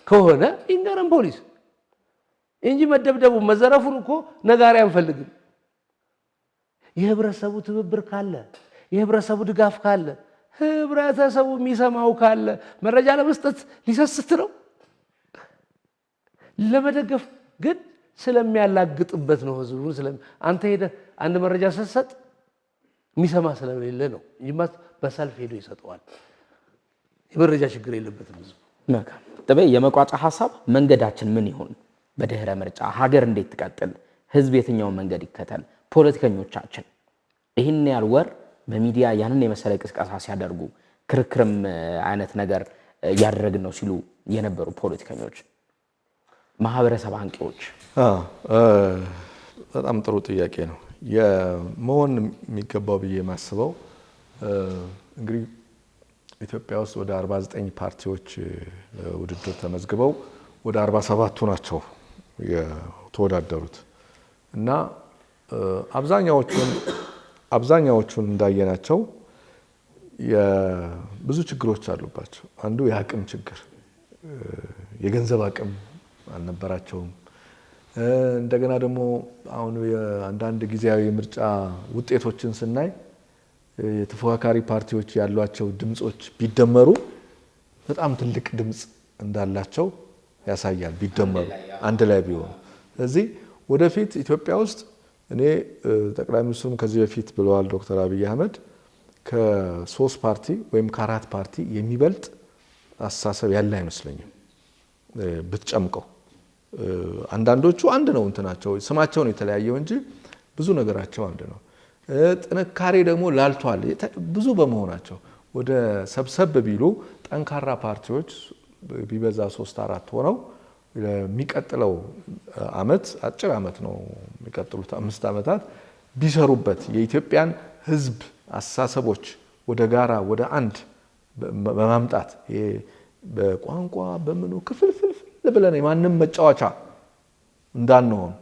ከሆነ ይንገረን ፖሊስ እንጂ መደብደቡ መዘረፉን እኮ ነጋሪ አንፈልግም። የህብረተሰቡ ትብብር ካለ የህብረተሰቡ ድጋፍ ካለ ህብረተሰቡ የሚሰማው ካለ መረጃ ለመስጠት ሊሰስት ነው። ለመደገፍ ግን ስለሚያላግጥበት ነው ህዝቡን። አንተ ሄደህ አንድ መረጃ ስትሰጥ የሚሰማ ስለሌለ ነው እንጂማ በሰልፍ ሄዶ ይሰጠዋል። የመረጃ ችግር የለበትም ህዝቡ። ጥቤ የመቋጫ ሐሳብ መንገዳችን ምን ይሁን? በድህረ ምርጫ ሀገር እንዴት ትቀጥል? ህዝብ የትኛውን መንገድ ይከተል? ፖለቲከኞቻችን ይህን ያህል ወር በሚዲያ ያንን የመሰለ ቅስቀሳ ሲያደርጉ ክርክርም አይነት ነገር ያደረግን ነው ሲሉ የነበሩ ፖለቲከኞች፣ ማህበረሰብ አንቂዎች። በጣም ጥሩ ጥያቄ ነው። የመሆን የሚገባው ብዬ የማስበው እንግዲህ ኢትዮጵያ ውስጥ ወደ 49 ፓርቲዎች ውድድር ተመዝግበው ወደ 47ቱ ናቸው የተወዳደሩት እና አብዛኛዎቹን እንዳየናቸው ብዙ ችግሮች አሉባቸው። አንዱ የአቅም ችግር፣ የገንዘብ አቅም አልነበራቸውም። እንደገና ደግሞ አሁን አንዳንድ ጊዜያዊ ምርጫ ውጤቶችን ስናይ የተፎካካሪ ፓርቲዎች ያሏቸው ድምጾች ቢደመሩ በጣም ትልቅ ድምጽ እንዳላቸው ያሳያል። ቢደመሩ አንድ ላይ ቢሆኑ። ስለዚህ ወደፊት ኢትዮጵያ ውስጥ እኔ ጠቅላይ ሚኒስትሩም ከዚህ በፊት ብለዋል ዶክተር አብይ አህመድ ከ3 ፓርቲ ወይም ከ4 ፓርቲ የሚበልጥ አስተሳሰብ ያለ አይመስለኝም ብትጨምቀው። አንዳንዶቹ አንድ ነው እንትናቸው ስማቸውን የተለያየው እንጂ ብዙ ነገራቸው አንድ ነው። ጥንካሬ ደግሞ ላልቷል ብዙ በመሆናቸው ወደ ሰብሰብ ቢሉ ጠንካራ ፓርቲዎች ቢበዛ 3-4 ሆነው ለሚቀጥለው አመት አጭር አመት ነው የሚቀጥሉት 5 አመታት ቢሰሩበት የኢትዮጵያን ህዝብ አስተሳሰቦች ወደ ጋራ ወደ አንድ በማምጣት በቋንቋ በምኑ ክፍልፍል ብለን የማንም መጫወቻ እንዳንሆን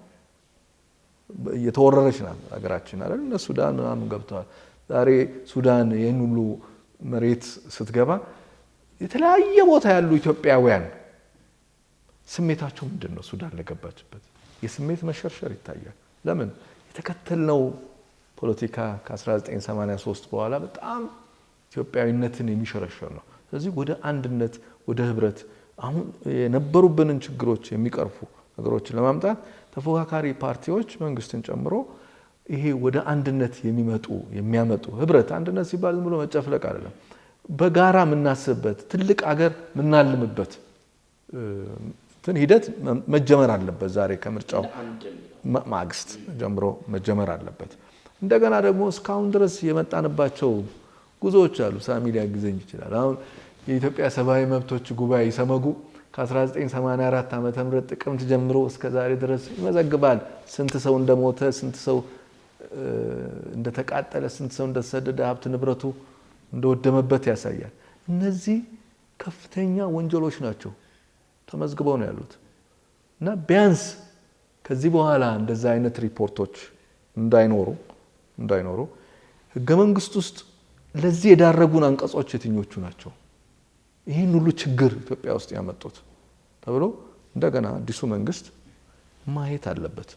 የተወረረች ናት ሀገራችን አይደል? እነ ሱዳን ምናምን ገብተዋል። ዛሬ ሱዳን ይህን ሁሉ መሬት ስትገባ የተለያየ ቦታ ያሉ ኢትዮጵያውያን ስሜታቸው ምንድን ነው? ሱዳን ለገባችበት የስሜት መሸርሸር ይታያል። ለምን? የተከተልነው ፖለቲካ ከ1983 በኋላ በጣም ኢትዮጵያዊነትን የሚሸረሸር ነው። ስለዚህ ወደ አንድነት ወደ ህብረት አሁን የነበሩብንን ችግሮች የሚቀርፉ ነገሮችን ለማምጣት ተፎካካሪ ፓርቲዎች መንግስትን ጨምሮ ይሄ ወደ አንድነት የሚያመጡ ህብረት አንድነት ሲባል ዝም ብሎ መጨፍለቅ አይደለም። በጋራ የምናስብበት ትልቅ አገር የምናልምበት ሂደት መጀመር አለበት። ዛሬ ከምርጫው ማግስት ጀምሮ መጀመር አለበት። እንደገና ደግሞ እስካሁን ድረስ የመጣንባቸው ጉዞዎች አሉ። ሳሚ ሊያግዘኝ ይችላል። አሁን የኢትዮጵያ ሰብአዊ መብቶች ጉባኤ ሰመጉ ከ1984 ዓመተ ምህረት ጥቅምት ጀምሮ እስከ ዛሬ ድረስ ይመዘግባል። ስንት ሰው እንደሞተ፣ ስንት ሰው እንደተቃጠለ፣ ስንት ሰው እንደተሰደደ፣ ሀብት ንብረቱ እንደወደመበት ያሳያል። እነዚህ ከፍተኛ ወንጀሎች ናቸው ተመዝግበው ነው ያሉት እና ቢያንስ ከዚህ በኋላ እንደዛ አይነት ሪፖርቶች እንዳይኖሩ ህገ መንግስት ውስጥ ለዚህ የዳረጉን አንቀጾች የትኞቹ ናቸው? ይህን ሁሉ ችግር ኢትዮጵያ ውስጥ ያመጡት ተብሎ እንደገና አዲሱ መንግስት ማየት አለበት።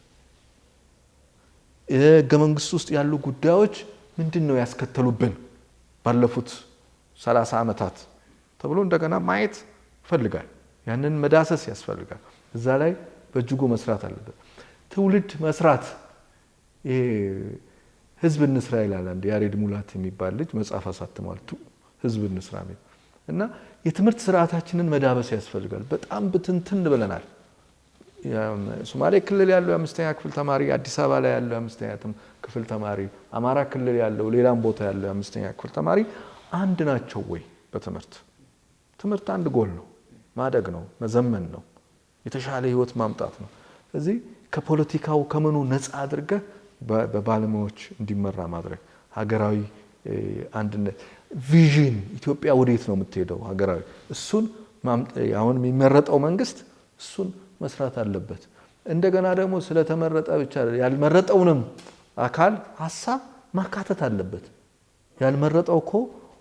የህገ መንግስት ውስጥ ያሉ ጉዳዮች ምንድነው ያስከተሉብን ባለፉት 30 ዓመታት ተብሎ እንደገና ማየት ይፈልጋል። ያንን መዳሰስ ያስፈልጋል። እዛ ላይ በእጅጉ መስራት አለበት። ትውልድ መስራት ህዝብ እንስራ ይላል አንድ ያሬድ ሙላት የሚባል ልጅ መጽሐፍ አሳትሟል። ህዝብ እንስራ እና የትምህርት ስርዓታችንን መዳበስ ያስፈልጋል። በጣም ብትንትን ብለናል። ሶማሌ ክልል ያለው የአምስተኛ ክፍል ተማሪ፣ አዲስ አበባ ላይ ያለው የአምስተኛ ክፍል ተማሪ፣ አማራ ክልል ያለው ሌላም ቦታ ያለው የአምስተኛ ክፍል ተማሪ አንድ ናቸው ወይ? ትምህርት አንድ ጎል ነው፣ ማደግ ነው፣ መዘመን ነው፣ የተሻለ ህይወት ማምጣት ነው። ስለዚህ ከፖለቲካው ከምኑ ነፃ አድርገህ በባለሙያዎች እንዲመራ ማድረግ ሀገራዊ አንድነት ቪዥን ኢትዮጵያ ወዴት ነው የምትሄደው ሀገራዊ እሱን አሁን የሚመረጠው መንግስት እሱን መስራት አለበት። እንደገና ደግሞ ስለተመረጠ ብቻ ያልመረጠውንም አካል ሐሳብ ማካተት አለበት። ያልመረጠው እኮ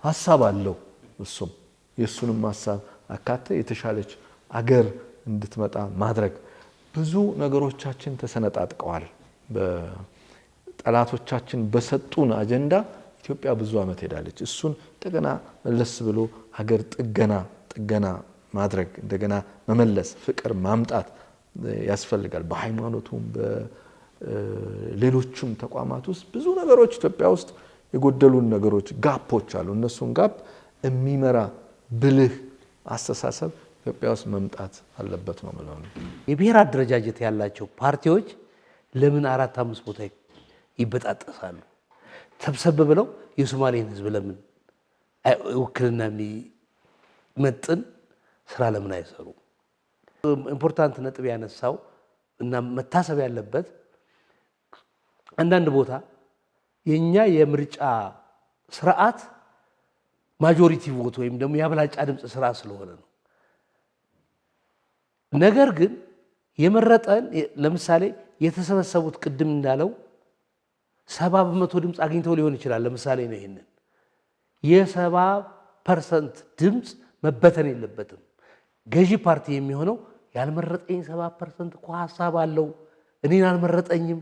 ሐሳብ አለው እሱም የሱንም ሐሳብ አካተ የተሻለች አገር እንድትመጣ ማድረግ። ብዙ ነገሮቻችን ተሰነጣጥቀዋል። በጠላቶቻችን በሰጡን አጀንዳ ኢትዮጵያ ብዙ ዓመት ሄዳለች። እሱን እንደገና መለስ ብሎ ሀገር ጥገና ማድረግ እንደገና መመለስ ፍቅር ማምጣት ያስፈልጋል። በሃይማኖቱም በሌሎችም ተቋማት ውስጥ ብዙ ነገሮች ኢትዮጵያ ውስጥ የጎደሉን ነገሮች ጋፖች አሉ። እነሱን ጋፕ የሚመራ ብልህ አስተሳሰብ ኢትዮጵያ ውስጥ መምጣት አለበት ነው ማለት ነው። የብሔር አደረጃጀት ያላቸው ፓርቲዎች ለምን 4-5 ቦታ ይበጣጠሳሉ? ሰብሰብ ብለው የሶማሌን ህዝብ ለምን ውክልና የሚመጥን ስራ ለምን አይሰሩ? ኢምፖርታንት ነጥብ ያነሳው እና መታሰብ ያለበት አንዳንድ ቦታ የኛ የምርጫ ስርዓት ማጆሪቲ ቮት ወይም ደግሞ የአብላጫ ድምፅ ስርዓት ስለሆነ ነው። ነገር ግን የመረጠን ለምሳሌ የተሰበሰቡት ቅድም እንዳለው 70% ድምፅ አግኝተው ሊሆን ይችላል። ለምሳሌ ነው ይሄንን የ70% ድምፅ መበተን የለበትም። ገዢ ፓርቲ የሚሆነው ያልመረጠኝ 70% እኮ ሐሳብ አለው እኔን አልመረጠኝም፣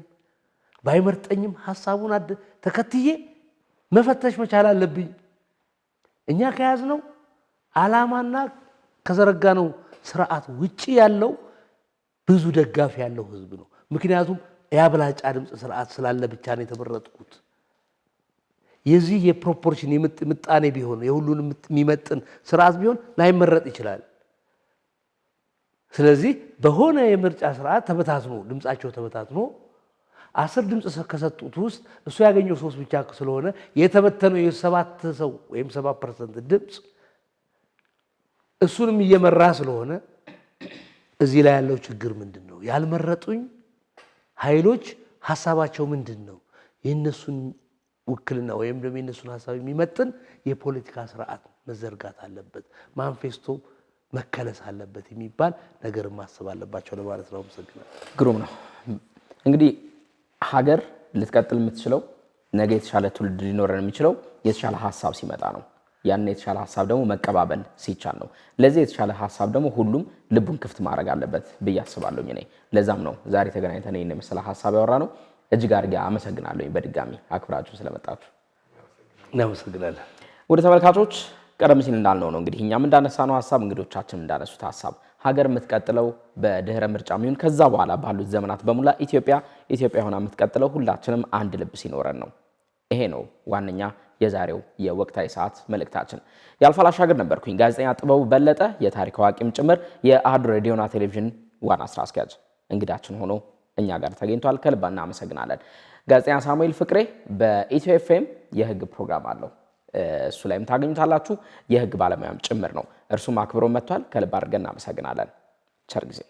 ባይመርጠኝም ሐሳቡን ተከትዬ መፈተሽ መቻል አለብኝ። እኛ ከያዝነው ዓላማና ከዘረጋነው ስርዓት ውጪ ያለው ብዙ ደጋፊ ያለው ህዝብ ነው። ምክንያቱም የአብላጫ ድምፅ ስርዓት ስላለ ብቻ ነው የተመረጥኩት። የዚህ የፕሮፖርሽን ምጣኔ ቢሆን የሁሉንም የሚመጥን ስርዓት ቢሆን ላይመረጥ ይችላል። ስለዚህ በሆነ የምርጫ ስርዓት ተበታትኖ ድምጻቸው ተበታትኖ 10 ድምፅ ከሰጡት ውስጥ እሱ ያገኘው 3 ብቻ ስለሆነ የተበተነው የ7 ሰው ወይም 7% ድምፅ እሱንም እየመራ ስለሆነ እዚህ ላይ ያለው ችግር ምንድነው? ያልመረጡኝ ኃይሎች ሐሳባቸው ምንድነው? የነሱን ውክልና ወይም ደግሞ የነሱን ሐሳብ የሚመጥን የፖለቲካ ስርዓት መዘርጋት አለበት፣ ማንፌስቶ መከለስ አለበት የሚባል ነገር ማሰብ አለባቸው ለማለት ነው። አመሰግናለሁ። ግሩም ነው። እንግዲህ ሀገር ልትቀጥል የምትችለው ነገ የተሻለ ትውልድ ሊኖረን የሚችለው የተሻለ ሐሳብ ሲመጣ ነው። ያን የተሻለ ሐሳብ ደግሞ መቀባበል ሲቻል ነው። ለዚህ የተሻለ ሐሳብ ደግሞ ሁሉም ልቡን ክፍት ማድረግ አለበት ብዬ አስባለሁ። እኔ ለዛም ነው ዛሬ ተገናኝተን ይሄን መሰለ ሐሳብ ያወራ ነው። እጅግ አድርጌ አመሰግናለሁ በድጋሚ አክብራችሁ ስለመጣችሁ። እናመሰግናለን። ወደ ተመልካቾች ቀደም ሲል እንዳልነው ነው እንግዲህ እኛም እንዳነሳነው ሐሳብ እንግዶቻችን እንዳነሱት ሐሳብ ሀገር የምትቀጥለው በድህረ ምርጫ የሚሆን ከዛ በኋላ ባሉት ዘመናት በሙላ ኢትዮጵያ ሆና የምትቀጥለው ሁላችንም አንድ ልብ ሲኖረን ነው። ይሄ ነው ዋነኛ የዛሬው የወቅታዊ ሰዓት መልእክታችን። ያልፋል አሻገር ነበርኩኝ። ጋዜጠኛ ጥበቡ በለጠ የታሪክ አዋቂም ጭምር የአሃዱ ሬዲዮና ቴሌቪዥን ዋና ስራ አስኪያጅ እንግዳችን ሆኖ እኛ ጋር ተገኝቷል። ከልብ እናመሰግናለን። ጋዜጠኛ ሳሙኤል ፍቅሬ በኢትዮ ኤፍኤም የህግ ፕሮግራም አለው። እሱ ላይም ታገኙታላችሁ። የህግ ባለሙያም ጭምር ነው። እርሱም አክብሮ መጥቷል። ከልብ አድርገን እናመሰግናለን። ቸር ጊዜ